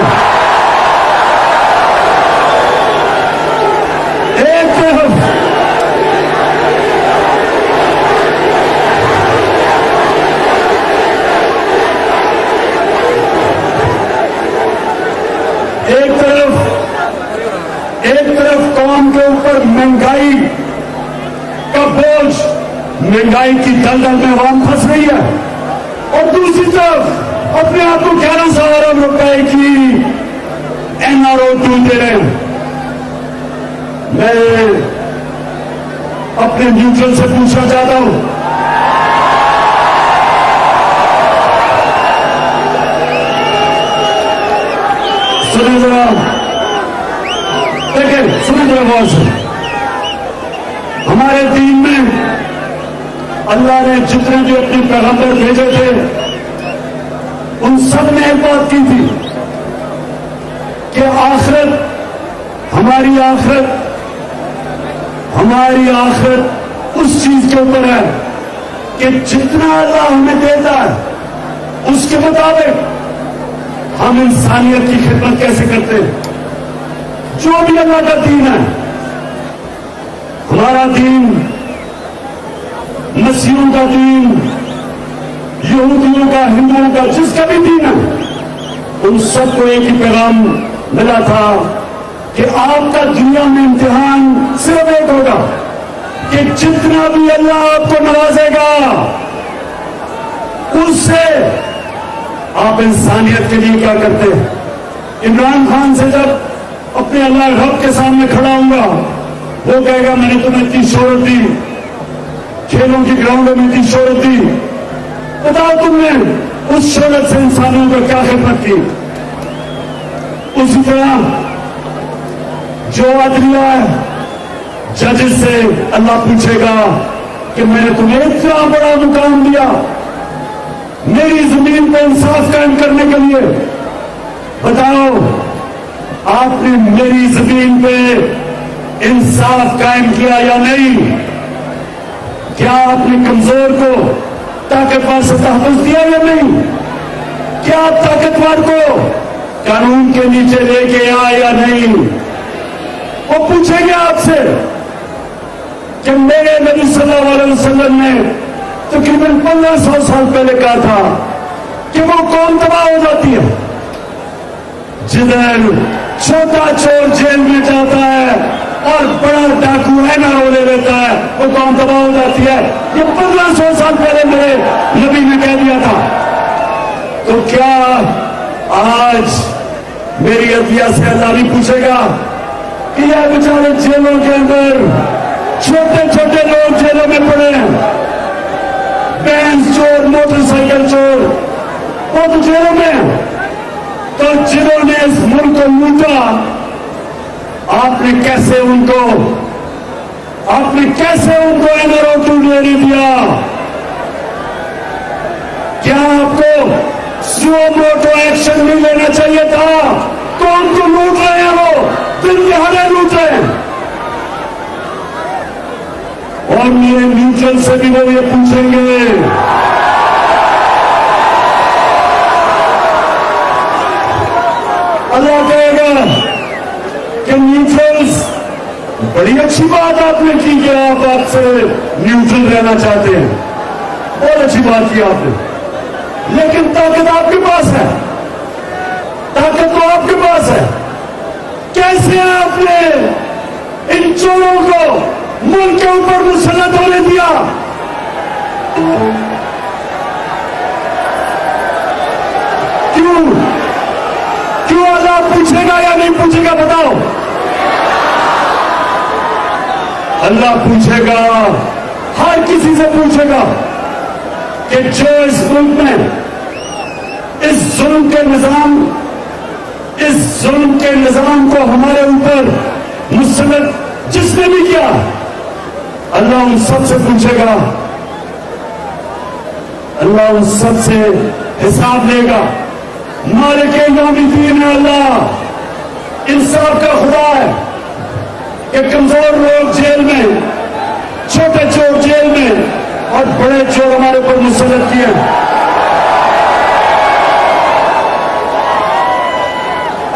ایک طرف قوم کے اوپر مہنگائی کا بوجھ, مہنگائی کی دلدل میں عوام پھنس رہی ہے, اور دوسری طرف اپنے آپ کو 1100 ارب روپے کی NRO دے رہے ہیں. میں اپنے نیوٹرل سے پوچھنا چاہتا ہوں, سنیں ذرا, دیکھیں سنیں ذرا غور سے. ہمارے دین میں اللہ نے جتنے بھی اپنے پیغمبر بھیجے تھے ان سب نے ایک بات کی تھی کہ ہماری آخرت اس چیز کے اوپر ہے کہ جتنا اللہ ہمیں دیتا ہے اس کے مطابق ہم انسانیت کی خدمت کیسے کرتے ہیں. جو بھی اللہ کا دین ہے, ہمارا دین, مسیحیوں کا دین, یہودیوں کا, ہندوؤں کا, جس کا بھی دین ہے, ان سب کو ایک ہی پیغام ملا تھا کہ آپ کا دنیا میں امتحان صرف ایک ہوگا کہ جتنا بھی اللہ آپ کو نوازے گا اس سے آپ انسانیت کے لیے کیا کرتے ہیں. عمران خان سے جب اپنے اللہ رب کے سامنے کھڑا ہوں گا, وہ کہے گا میں نے تمہیں اتنی شہرت دی, کھیلوں کی گراؤنڈوں میں اتنی شہرت دی, بتاؤ تم نے اس شہرت سے انسانوں کو کیا خدمت کی. اسی طرح جو عدلیہ ہے, ججز سے اللہ پوچھے گا کہ میں نے تمہیں اتنا بڑا مقام دیا میری زمین پہ انصاف قائم کرنے کے لیے, بتاؤ آپ نے میری زمین پہ انصاف قائم کیا یا نہیں. کیا آپ نے کمزور کو طاقتور سے تحفظ دیا یا نہیں. کیا آپ طاقتور کو قانون کے نیچے لے کے آئے یا نہیں. وہ پوچھیں گے آپ سے کہ میرے نبی صلی اللہ علیہ وسلم نے تقریباً 1500 سال پہلے کہا تھا کہ وہ قوم تباہ ہو جاتی ہے جدھر چھوٹا چور جیل میں جاتا ہے اور بڑا ڈاکو NRO لے لیتا ہے, وہ قوم تباہ ہو جاتی ہے. یہ 1500 سال پہلے میرے نبی نے کہہ دیا تھا. تو کیا آج میری عدلیہ سے اللہ نہیں پوچھے گا کہ یہ بیچارے جیلوں کے اندر چھوٹے چھوٹے لوگ جیلوں میں پڑے ہیں, بینز چور, موٹر سائیکل چور, وہ تو جیلوں میں ہیں. تو جنہوں نے اس ملک کو لوٹا, آپ نے کیسے ان کو NRO ٹوٹنے نہیں دیا. کیا آپ کو سو موٹو ایکشن نہیں لینا چاہیے تھا. کون کو لوٹ رہے ہیں, وہ دن دہاڑے لوٹ رہے ہیں. اور میرے نیوٹرل سے بھی وہ یہ پوچھیں گے اللہ کہے گا کہ نیوٹرلز, بڑی اچھی بات آپ نے کی کہ آپ سے نیوٹرل رہنا چاہتے ہیں, بہت اچھی بات کی آپ نے, لیکن طاقت آپ کے پاس ہے, طاقت تو آپ کے پاس ہے. کیسے آپ نے ان چوروں کو ملک کے اوپر مسلط ہونے دیا. کیوں اللہ پوچھے گا یا نہیں پوچھے گا, بتاؤ. अल्लाह पूछेगा, हर किसी से पूछेगा कि जो इस मुल्क में इस जुल्म के निजाम को हमारे ऊपर मुसल्लत जिसने भी किया, अल्लाह उन सब से पूछेगा, अल्लाह उन सब से हिसाब लेगा। मालिक यौमिद्दीन है अल्लाह, इंसाफ का खुदा है कि कमजोर लोग जेल में, छोटे चोर जेल में और बड़े चोर हमारे ऊपर मुसल्लत किए।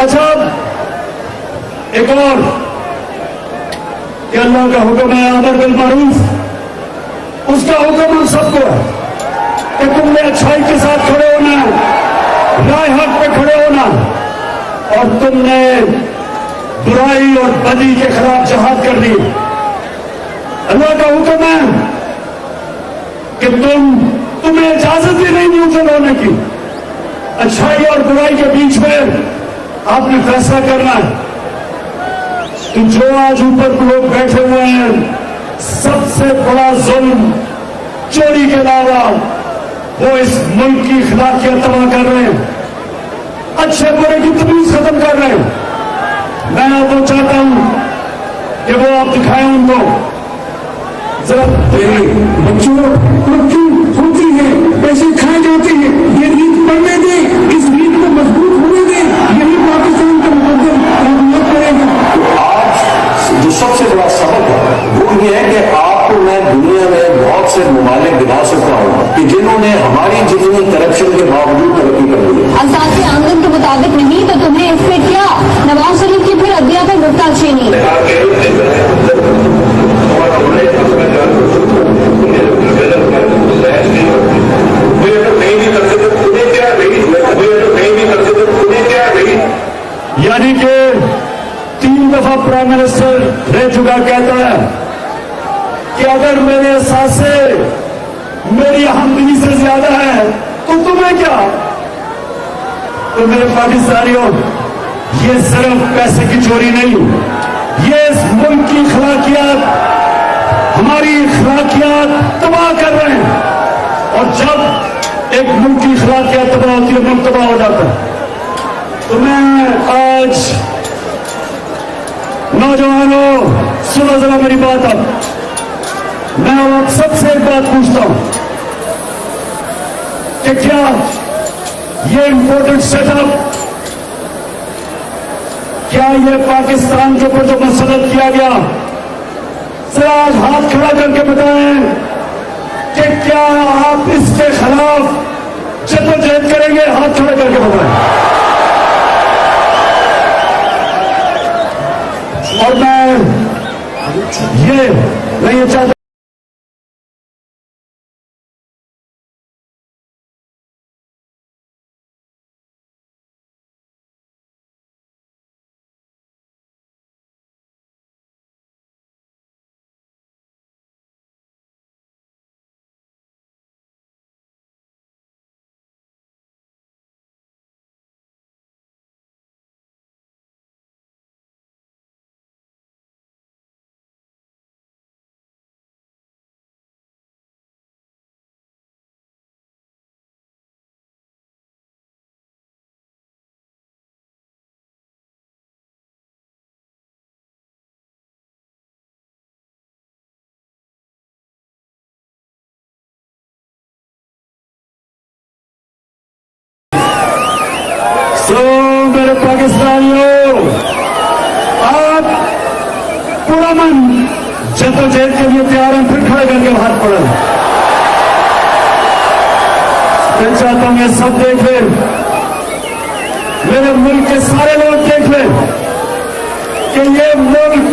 अच्छा, एक और कि अल्लाह का हुक्म है अमर बिल मारूफ, उसका हुक्म हम सबको है कि तुमने अच्छाई के साथ खड़े होना है, राय हक पे खड़े होना, और तुमने बुराई और बदी के खिलाफ जहाद करनी। अल्लाह का हुक्म है कि तुम्हें इजाजत ही नहीं न्यूट्रल होने की। अच्छाई और बुराई के बीच में आपने फैसला करना है। तो जो आज ऊपर लोग बैठे हुए हैं, सबसे बड़ा जुल्म चोरी के अलावा वो इस मुल्क की अखलाकियत तबाह कर रहे हैं, अच्छे बुरे की तमीज खत्म कर रहे हैं। मैं आपको चाहता हूं कि वो आप दिखाएं उनको जरा। बच्चों होती है, पैसे खाए जाते हैं, ये नीत पढ़ने दें, इस नीत को मजबूत होने दें, यही पाकिस्तान का मुकद्दर करेगा। आज जो सबसे बड़ा सबक है वो ये है कि आपको मैं दुनिया में बहुत से ममालिक दिखा सकता हूँ कि जिन्होंने हमारी जितनी करप्शन के बावजूद तरक्की कर ली है। असासे आंगन के मुताबिक नहीं तो तुम्हें इससे क्या? नवाज शरीफ की फिर अदलिया पर नुक्ताचीनी। यानी कि 3 दफा प्राइम मिनिस्टर रह चुका कहता है कि अगर मेरे एहसासे मेरी हमदर्दी से ज्यादा है तो तुम्हें क्या? तो मेरे पाकिस्तानियों, ये सिर्फ पैसे की चोरी नहीं, ये इस मुल्क की अखलाकियात, हमारी अखलाकियात तबाह कर रहे हैं। और जब एक मुल्क की अखलाकियात तबाह होती है, मुल्क तबाह हो जाता है। तो मैं आज नौजवानों, सुनो जरा मेरी बात। अब मैं आप सबसे एक बात पूछता हूं कि क्या ये इंपोर्टेड सेटअप, क्या ये पाकिस्तान के ऊपर जो मसलत किया गया, जरा आज हाथ खड़ा करके बताएं कि क्या आप इसके खिलाफ जद्दोजहद करेंगे? हाथ खड़ा करके बताएं। और मैं ये चाहता मेरे पाकिस्तानियों, आप पूरा मन जद्दोजहद के लिए तैयार हैं? फिर खड़े करके हाथ पड़े। मैं चाहता हूं ये सब देख लें, मेरे मुल्क के सारे लोग देख लें कि ये मुल्क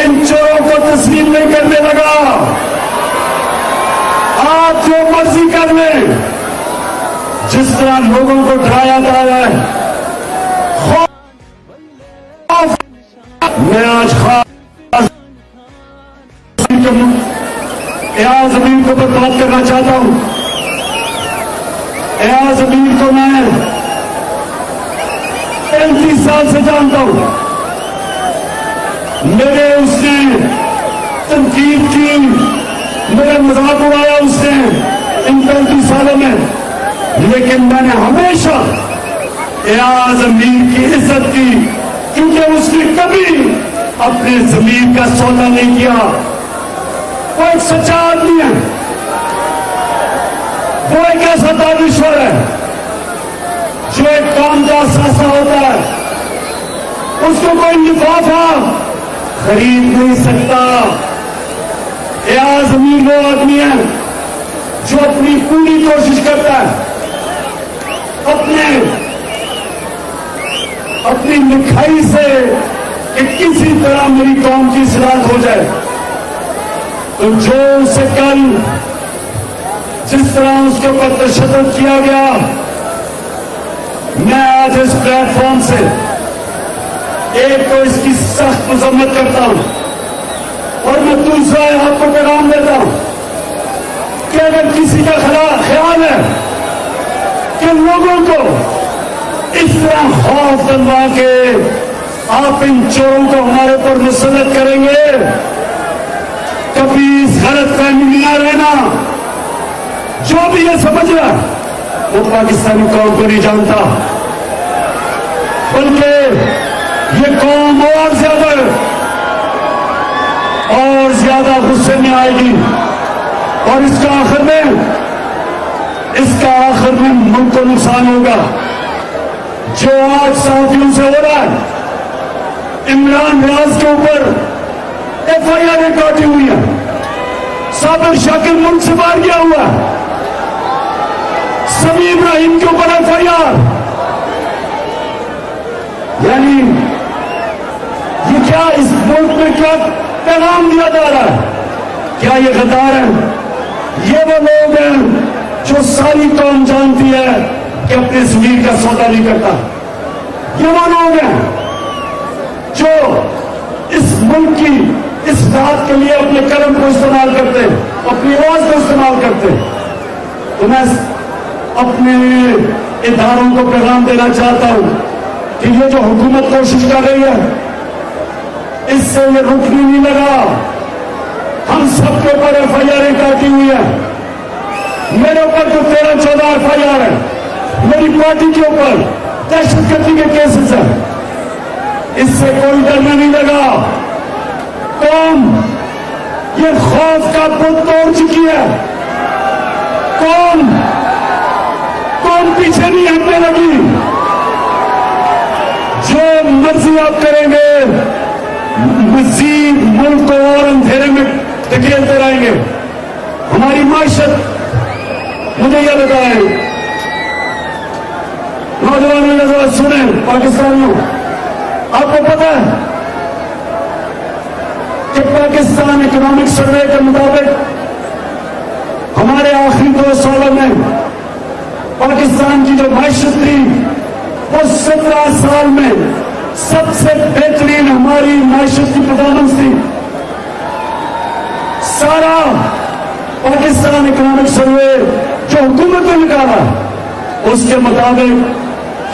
इन चोरों को तस्लीम नहीं करने लगा। आप जो मर्जी कर लें, जिस तरह लोगों को डराया जा रहा है, मैं आज खास एयाज अमीर के ऊपर बात करना चाहता हूं। एयाज अमीर को मैं 35 साल से जानता हूं। मेरे उसने तनकीद की, मेरा मजाक उड़ाया उसने इन 35 सालों में, लेकिन मैंने हमेशा एयाज अमीर की इज्जत की, क्योंकि उसने कभी अपने जमीन का सौदा नहीं किया। वो एक सच्चा आदमी है, वो एक ऐसा दानिश्वर है जो एक काम का सासा होता है, उसको कोई लिफाफा खरीद नहीं सकता। एयाज अमीर वो आदमी है जो अपनी पूरी कोशिश करता है अपनी लिखाई से कि किसी तरह मेरी कौम की इस्लाह हो जाए। तो जो उसे कल जिस तरह उसके ऊपर तशद्दुद किया गया, मैं आज इस प्लेटफॉर्म से एक तो इसकी सख्त मजम्मत करता हूं और मैं दूसरा आपको पैगाम देता हूं कि अगर किसी का ख्याल है कि लोगों को इस तरह खौफ दिलवा के आप इन चोरों को हमारे ऊपर मुसल्लत करेंगे, कभी इस गलतफहमी में ना रहना। जो भी ये समझ रहा वो पाकिस्तानी कौम को नहीं जानता, बल्कि ये कौम और ज्यादा गुस्से में आएगी और इसका आखिर में मुल्क को नुकसान होगा। जो आज साथियों से हो रहा है, इमरान रियाज के ऊपर FIR काटी हुई है, साबिर शाकिर मुल्क से बाहर गया हुआ है, समी इब्राहिम के ऊपर FIR, यानी ये क्या इस मुल्क में क्या पैगाम दिया जा रहा है? क्या ये गद्दार है? ये वो लोग हैं जो सारी कौम जानती है कि अपने ज़मीर का सौदा नहीं करता। ये वो लोग हैं जो इस मुल्क की इस बात के लिए अपने कलम को इस्तेमाल करते हैं, अपनी आवाज को इस्तेमाल करते हैं। तो मैं अपने इदारों को पैगाम देना चाहता हूं कि ये जो हुकूमत कोशिश कर रही है, इससे ये रुकने नहीं लगा। हम सबके ऊपर FIR काटी हुई है, मेरे ऊपर तो 13-14 FIR है, मेरी पार्टी के ऊपर दहशतगर्दी के केसेस है। इससे कोई डरना नहीं लगा। कौम ये खौफ का बुत तोड़ चुकी है। कौम पीछे नहीं हटने लगी। जो मर्जी आप करेंगे, मजीद मुल्क को और अंधेरे में धकेलते रहेंगे। हमारी माशत, मुझे यह बताएं, नौजवानों ने जरा सुने, पाकिस्तानियों, आपको पता है कि पाकिस्तान इकोनॉमिक सर्वे के मुताबिक हमारे आखिरी 2 सालों में पाकिस्तान की जो माशत थी वो 17 साल में सबसे बेहतरीन हमारी माशत की परफॉर्मेंस थी। सारा पाकिस्तान इकोनॉमिक सर्वे जो हुकूमत ने निकाला, उसके मुताबिक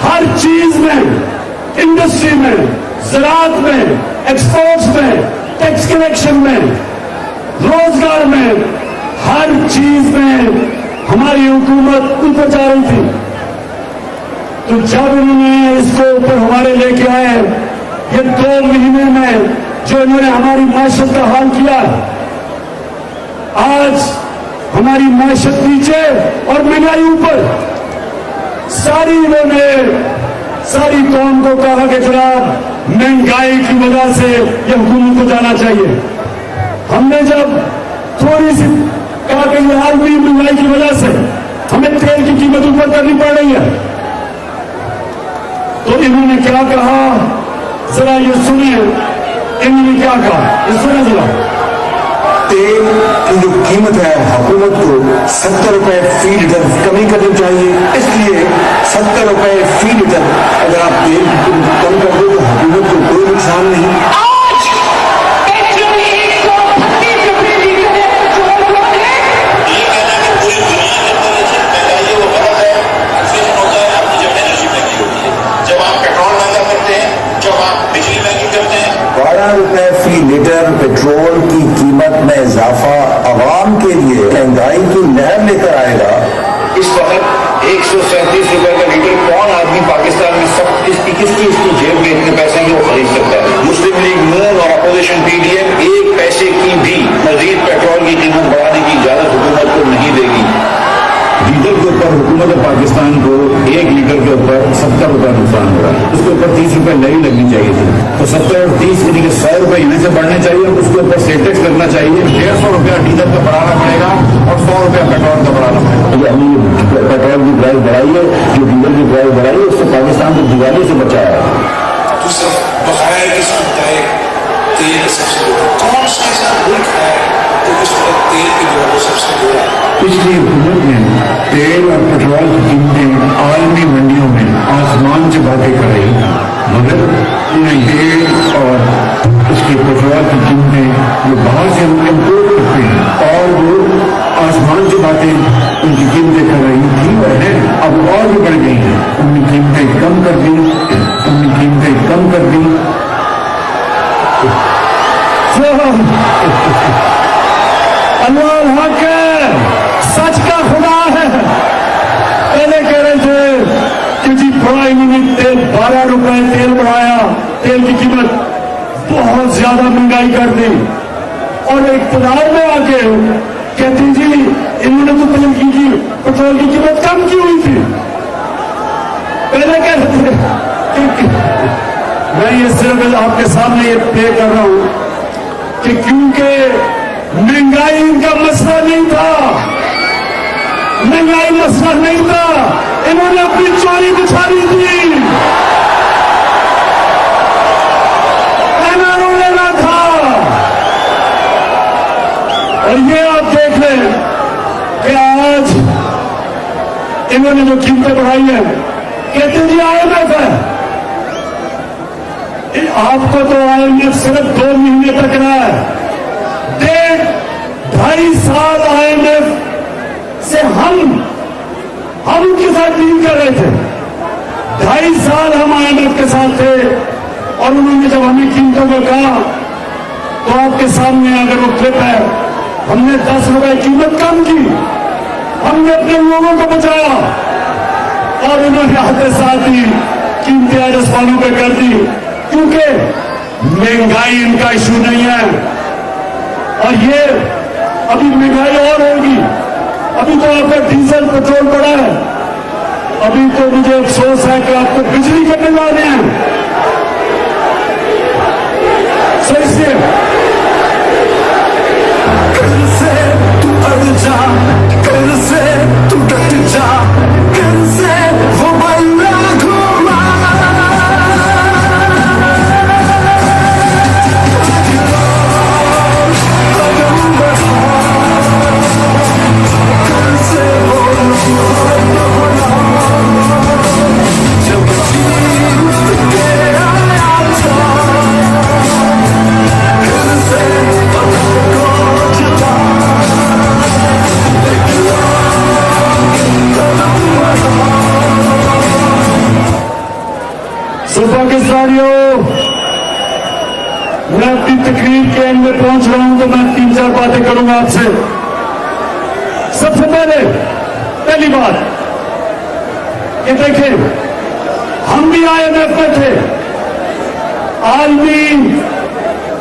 हर चीज में, इंडस्ट्री में, ज़राअत में, एक्सपोर्ट्स में, टैक्स कलेक्शन में, रोजगार में, हर चीज में हमारी हुकूमत ऊपर जा रही थी। तो जब इन्होंने इसको ऊपर हमारे लेके आए, ये 2 महीने में जो इन्होंने हमारी माशत का हाल किया, आज हमारी माशत नीचे और महंगाई ऊपर। सारी कौम को कहा कि जनाब महंगाई की वजह से ये हुकूमत को जाना चाहिए। हमने जब थोड़ी सी कहा कि ये आलमी महंगाई की वजह से हमें तेल की कीमत ऊपर करनी पड़ रही है, तो इन्होंने क्या कहा, जरा ये सुनिए। इन्होंने क्या कहा, ये सुनिए जरा। तेल की जो कीमत है, हुकूमत को 70 रुपए फी लीटर कमी करनी चाहिए। इसलिए 70 रुपए फी लीटर अगर आप तेल कम कर दो तो हुकूमत को कोई नुकसान नहीं। ₹12 फी फी लीटर पेट्रोल की कीमत में इजाफा आवाम के लिए महंगाई की लहर लेकर आएगा। इस वक्त 137 रुपए का लीटर कौन आदमी पाकिस्तान में सब किसकी जेब में इतने पैसे की वो खरीद सकता है? मुस्लिम लीग नून और अपोजिशन पीडीएम एक पैसे की भी मजीद पेट्रोल की कीमत बढ़ाने की इजाजत हुकूमत को नहीं देगी। डीजल के ऊपर हुकूमत पाकिस्तान को 1 लीटर के ऊपर 70 रुपए नुकसान हो रहा है, उसके ऊपर 30 रुपए नहीं लगनी चाहिए थी, तो 70 और 30 यानी कि 100 रुपए यहाँ से बढ़ने चाहिए, उसके ऊपर सेल टैक्स लगना चाहिए, 150 रुपया डीजल का बढ़ाना पड़ेगा और 100 रुपया पेट्रोल का बढ़ाना पड़ेगा। हमने पेट्रोल की प्राइस बढ़ाई है, जो डीजल की प्राइस बढ़ाई है, उससे पाकिस्तान को दिवाली से बचाया है। तो सिर्फ बकाया की सूरत है तेल सबसे कौन सा ऐसा मुल्क है तो इस वक्त तेल की जो है सबसे बुरा है। पिछली हुकूमत ने तेल और पेट्रोल की कीमतें आलमी मंडियों में आसमान से बातें कर रही, मगर तेल और उसके पेट्रोल की कीमतें जो बाहर से हम इम्पोर्ट करते हैं और जो आसमान से बातें उनकी कीमतें कर रही थी वह है अब और भी बढ़ गई हैं। उनकी कीमतें कम कर दी, उनकी कीमतें कम कर दी। अल्लाह हक है, सच का खुदा है। पहले कह रहे थे कि जी बड़ा इन्होंने तेल 12 रुपए तेल बढ़ाया, तेल की कीमत बहुत ज्यादा महंगाई कर दी, और इक़्तिदार में आके कहती जी इन्होंने तो तेल की पेट्रोल की कीमत कम की हुई थी। पहले कह रहे थे कि मैं ये सिर्फ आपके सामने ये पे कर रहा हूं कि क्योंकि महंगाई इनका मसला नहीं था, महंगाई मसला नहीं था, इन्होंने अपनी चोरी बिछानी थी, एमआरओ लेना था। और ये आप देख लें कि आज इन्होंने जो कीमतें बढ़ाई है, कहते जी IMF है, आपको तो IMF सिर्फ 2 महीने तक रहा है, 2.5 साल IMF से हम उनके साथ डील कर रहे थे। 2.5 साल हम IMF के साथ थे, और उन्होंने जब हमें कीमतों को कहा तो आपके सामने अगर वो क्लिप है, हमने 10 रुपए कीमत कम की, हमने अपने लोगों को बचाया, और उन्होंने आते साथ ही कीमतें आसमानों पे कर दी, क्योंकि महंगाई इनका इशू नहीं है। और ये अभी महंगाई और होगी, अभी तो आपका डीजल पेट्रोल बढ़ा है, अभी तो मुझे अफसोस है कि आपको बिजली के बिल आ रहे हैं। सही से कल से तू अड़ जा, कल से तू डट जा, कल से वो बल्ला घुमा। कल से वो जब जीत के आया था, कल से पाकिस्तानियों, मैं अपनी तकरीर के एंड में पहुंच रहा हूं, तो मैं 3-4 बातें करूंगा आपसे। सबसे पहली बात ये देखें, हम भी IMF में थे, आलमी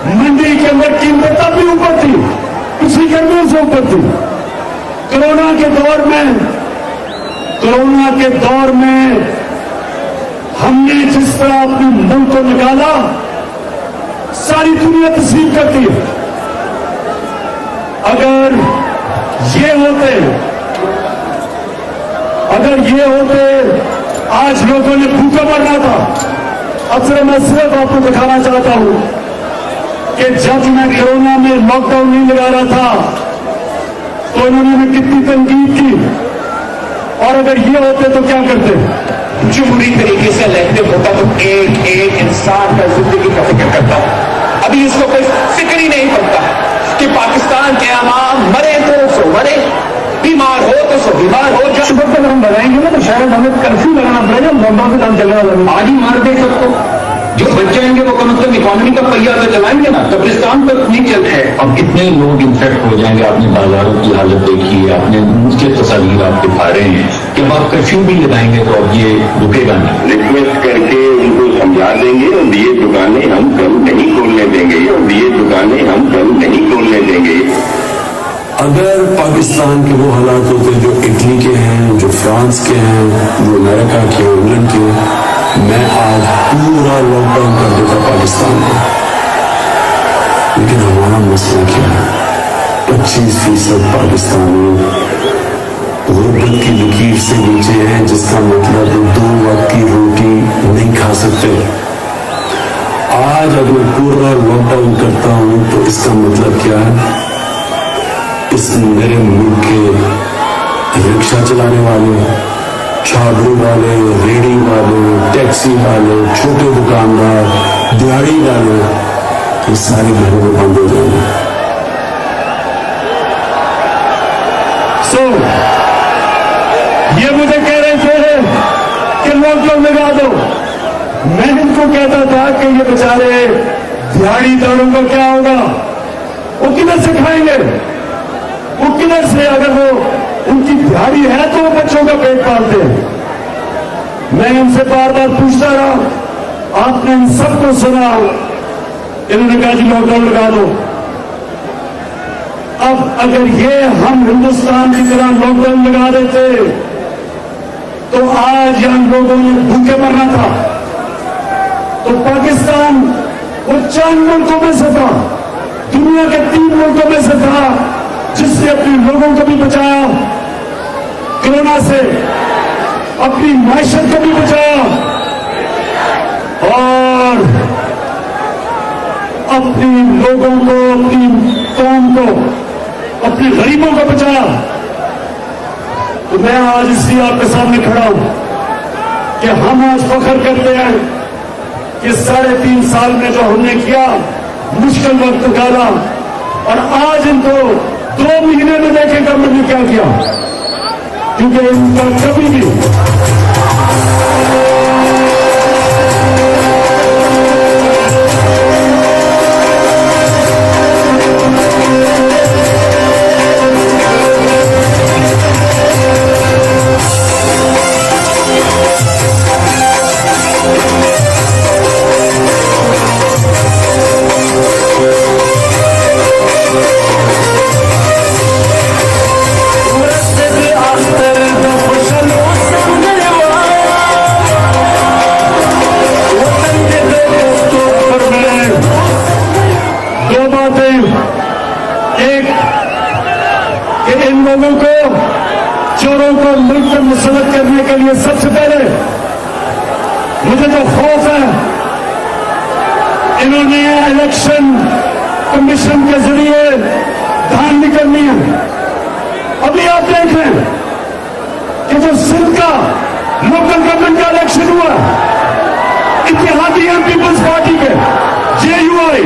मंडी के अंदर कीमतें तब भी ऊपर थी, पिछली गर्मियों से ऊपर थी। कोरोना के दौर में हमने जिस तरह अपने मुल्क को निकाला, सारी दुनिया तस्लीम करती है। अगर ये होते आज लोगों ने भूखा मरना था। अब सिर्फ मैं आपको दिखाना चाहता हूं कि जब मैं कोरोना में लॉकडाउन नहीं लगा रहा था तो इन्होंने हमें कितनी तनकीद की, और अगर ये होते तो क्या करते? जो बुरी तरीके से इलेक्टिव होता तो एक इंसान का जिंदगी का फिक्र करता। अभी इसको कोई फिक्र ही नहीं पड़ता कि पाकिस्तान के आवाम मरे तो सो मरे, बीमार हो तो सो बीमार हो। जो सुबह तक हम बनाएंगे ना तो शायद हमें कर्फ्यू लगाना पड़ेगा, लॉकडाउन का काम चलने वाला, आज ही मार दे सबको। जो बच जाएंगे वो कम से कम इकोनॉमी का पहिया तो चलाएंगे ना, कब्रिस्तान पर नहीं चलते हैं। अब कितने लोग इन्फेक्ट हो जाएंगे, आपने बाजारों की हालत देखी है, आपने उसके तस्वीर आप दिखा रहे हैं कि अब आप कर्फ्यू भी लगाएंगे तो अब ये रुकेगा नहीं। रिक्वेस्ट करके उनको समझा देंगे और ये दुकानें हम कल नहीं खोलने देंगे, और ये दुकानें हम कल नहीं खोलने देंगे। अगर पाकिस्तान के वो हालात होते जो इटली के हैं, जो फ्रांस के हैं, जो अमेरिका के, इंग्लैंड के, मैं आज पूरा लॉकडाउन कर देता पाकिस्तान में। लेकिन हमारा मसला क्या है, 25% पाकिस्तानी गुर्बत की लकीर से नीचे हैं, जिसका मतलब 2 वक्त की रोटी नहीं खा सकते। आज अगर मैं पूरा लॉकडाउन करता हूं तो इसका मतलब क्या है, इस मेरे मुल्क के रिक्शा चलाने वाले, छाबड़ू वाले, रेडी वाले, टैक्सी वाले, छोटे दुकानदार, दिहाड़ी वाले, ये सारे घरों में बंद हो जाएंगे। ये मुझे कह रहे थे कि लॉकडाउन लगा दो। मैं इनको कहता था कि ये बेचारे दिहाड़ीदारों का क्या होगा, वो किधर से खाएंगे, वो किधर से, अगर वो उनकी दिहाड़ी है तो वो बच्चों का पेट पालते हैं। मैं इनसे बार बार पूछता रहा, आपने इन सबको सुना, इन्होंने कहा जी लॉकडाउन लगा दो। अब अगर ये हम हिंदुस्तान की तरह लॉकडाउन लगा देते तो आज यहाँ लोगों ने भूखे मरना था। तो पाकिस्तान वो 4 मुल्कों में से था, दुनिया के 3 मुल्कों में से था जिसने अपने लोगों को भी बचाया कोरोना से, अपनी माइशत को भी बचाया और अपने लोगों को, अपनी कौम को, अपने गरीबों को बचाया। तो मैं आज इसलिए आपके सामने खड़ा हूं कि हम आज फख्र करते हैं कि 3.5 साल में जो हमने किया, मुश्किल वक्त निकाला, और आज इनको 2 महीने में देखेगा मैंने क्या किया, क्योंकि इनका कभी भी चोरों को मुल्क में मुसलत करने के लिए सबसे पहले मुझे जो खौफ है, इन्होंने इलेक्शन कमीशन के जरिए धांधली करनी है। अभी आप देख रहे हैं कि जो सिंध का लोकल गवर्नमेंट का इलेक्शन हुआ, इत्तेहादी पीपल्स पार्टी के JUI,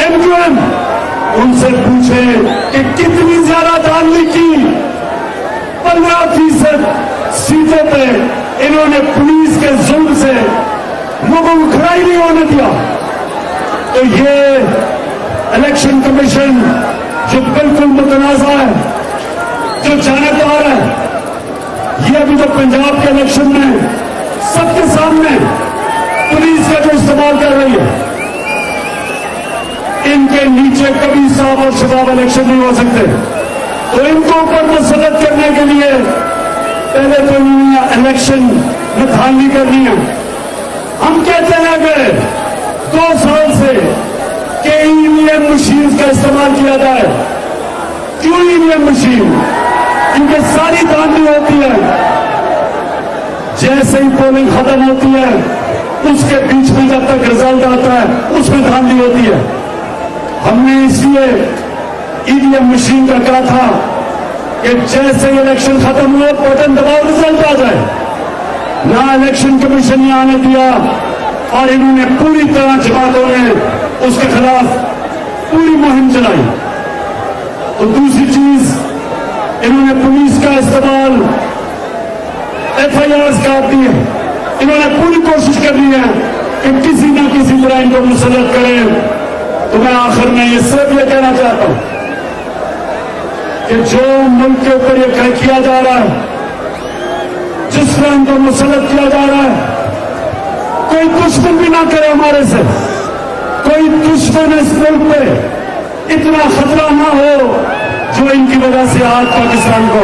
MQM, उनसे पूछे कि कितनी ज्यादा धांधली की। 15% सीटों पे इन्होंने पुलिस के जुल्म से लोगों को खड़ा ही नहीं होने दिया। तो ये इलेक्शन कमीशन जो बिल्कुल मुतनाज़ा है, जो जानबदार है, ये अभी तो पंजाब के इलेक्शन में सबके सामने पुलिस का जो इस्तेमाल कर रही है, इनके नीचे कभी साहब और शबाब इलेक्शन नहीं हो सकते। तो इनको ऊपर मुसलत करने के लिए पहले तो इन्होंने इलेक्शन में धांधली करनी है। हम कहते हैं कि 2 साल से कि ईवीएम मशीन का इस्तेमाल किया जाए। क्यों ईवीएम मशीन? क्योंकि सारी धांधली होती है, जैसे ही पोलिंग खत्म होती है उसके बीच में जब तक रिजल्ट आता है उसमें धांधली होती है। हमने इसलिए ईवीएम मशीन का कहा था कि जैसे ही इलेक्शन खत्म हुआ बटन दबाओ, रिजल्ट आ जाए। ना इलेक्शन कमीशन ने आने दिया और इन्होंने पूरी तरह जमातों ने उसके खिलाफ पूरी मुहिम चलाई। तो दूसरी चीज, इन्होंने पुलिस का इस्तेमाल FIRs काट दी है। इन्होंने पूरी कोशिश कर ली है کہ کسی نہ کسی طرح ان کو مسلط کریں. تو میں آخر میں یہ صرف یہ کہنا چاہتا ہوں کہ جو ملک کے اوپر یہ کیا جا رہا ہے, جس طرح ان کو مسلط کیا جا رہا ہے, کوئی دشمن بھی نہ کرے ہمارے سے, کوئی دشمن اس ملک پہ اتنا خطرہ نہ ہو جو ان کی وجہ سے آج پاکستان کو.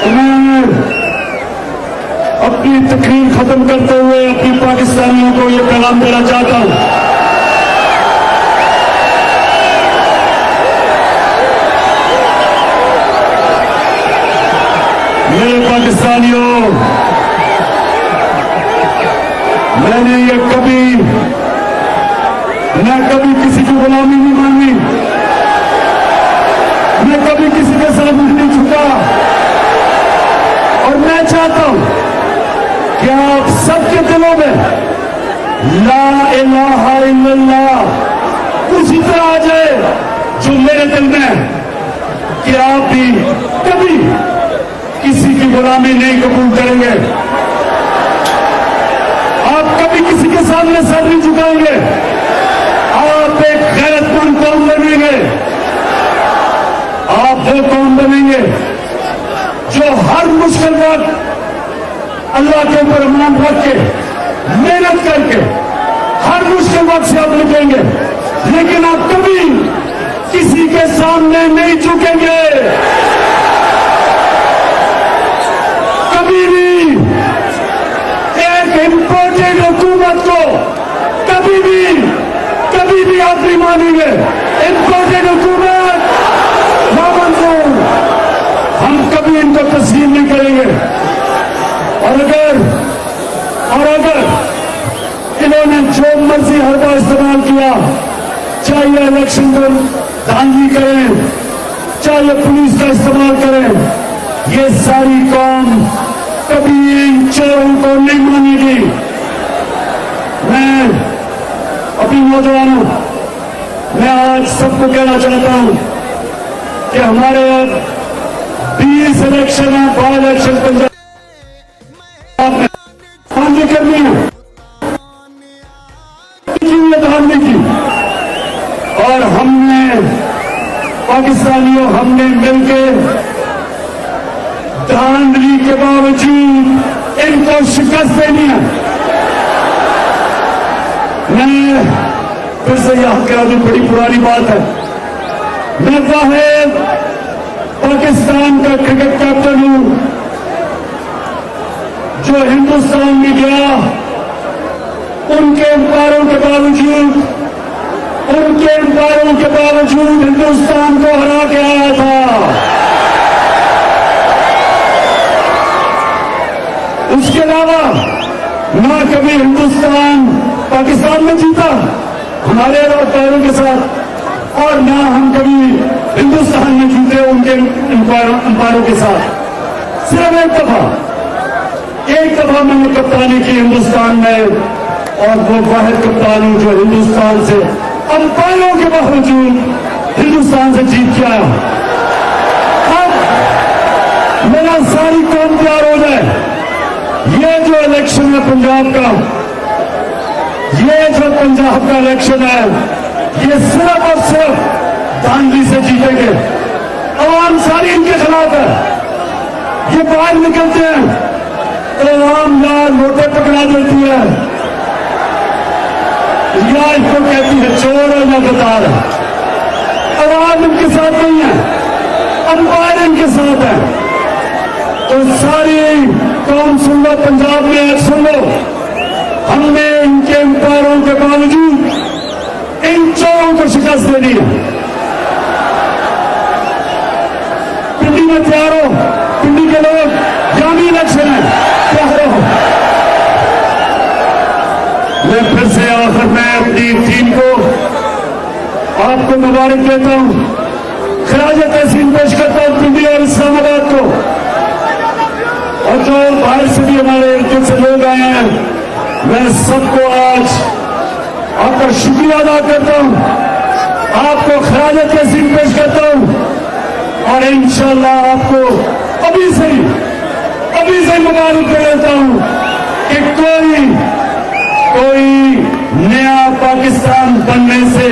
میں اپنی تقریر ختم کرتے ہوئے اپنی پاکستانیوں کو یہ پیغام دینا چاہتا ہوں. میرے پاکستانیوں, میں نے یہ میں کبھی کسی کی غلامی نہیں مانگی, میں کبھی کسی کے ساتھ نہیں جھکا, اور میں چاہتا ہوں کہ آپ سب کے دلوں میں لا الہ الا اللہ اسی طرح آ جائے جو میرے دل میں ہے, کہ آپ بھی کبھی کسی کی غلامی نہیں قبول کریں گے, آپ کبھی کسی کے سامنے سر نہیں جھکائیں گے, آپ ایک غیرت مند قوم بنیں گے, آپ وہ قوم بنیں گے جو ہر مشکل وقت اللہ کے اوپر ایمان رکھ کے محنت کر کے ہر مشکل وقت سے آپ نکلیں گے, لیکن آپ کبھی کسی کے سامنے نہیں جھکیں گے, کبھی بھی ایک امپورٹنٹ حکومت کو کبھی بھی آپ نہیں مانیں گے. امپورٹنٹ حکومت نامنظور, ہم کبھی ان کو تسلیم نہیں کریں گے. اور اگر انہوں نے جو مرضی حربہ استعمال کیا, چاہے الیکشن پر دھاندلی کریں, چاہے پولیس کا استعمال کریں, یہ ساری قوم کبھی ان چوروں کو نہیں مانے گی. میں اپنی نوجوانوں, میں آج سب کو کہنا چاہتا ہوں کہ ہمارے اب 20 الیکشن ہیں, 5 الیکشن پنجاب میں دھاندلی کرنی ہے, دھاندلی کی, اور ہم نے پاکستانیوں ہم نے مل کے دھاندلی کے باوجود ان کو شکست دینی ہے. میں پھر سے یاد کرا دوں, بڑی پرانی بات ہے, میں واحد پاکستان کا کرکٹ کیپٹن ہوں جو ہندوستان میں گیا ان کے امپائروں کے باوجود ہندوستان کو ہرا کے آیا تھا. اس کے علاوہ نہ کبھی ہندوستان پاکستان میں جیتا ہمارے امپائروں کے ساتھ, اور نہ ہم کبھی ہندوستان میں جیتے ان کے امپائروں کے ساتھ. صرف ایک دفعہ میں نے کپتانی کی ہندوستان میں, اور وہ واحد کپتان ہوں جو ہندوستان سے امپائروں کے باوجود ہندوستان سے جیت کے آیا. اب میرا ساری قوم تیار ہو جائے, یہ جو الیکشن ہے پنجاب کا, یہ جو پنجاب کا الیکشن ہے, یہ صرف اور صرف دھاندلی سے جیتیں گے. عوام ساری ان کے خلاف ہے, یہ باہر نکلتے ہیں تو عوام یا نوٹیں پکڑا دیتی ہے, یا اس کو کہتی ہے چور ہے یا غدار ہے. عوام ان کے ساتھ نہیں ہے, امپائر ان کے ساتھ ہے. تو ساری قوم سن لو, پنجاب میں سن لو, ہم نے ان کے امپائروں کے باوجود ان چوروں کو شکست دینی ہے. پنڈی میں تیار ہو, پنڈی کے لوگ, جامع الیکشن ہے, تیار ہو. میں پھر سے آخر میں اپنی ٹیم کو آپ کو مبارک دیتا ہوں, خراج تحسین پیش کرتا ہوں پنڈی اور اسلام آباد کو, اور جو باہر سے بھی ہمارے ارد سے لوگ آئے ہیں, میں سب کو آج آپ کا شکریہ ادا کرتا ہوں, آپ کو خراج تحسین پیش کرتا ہوں, اور انشاءاللہ آپ کو ابھی سے مبارک دے دیتا ہوں کہ کوئی पाकिस्तान बनने से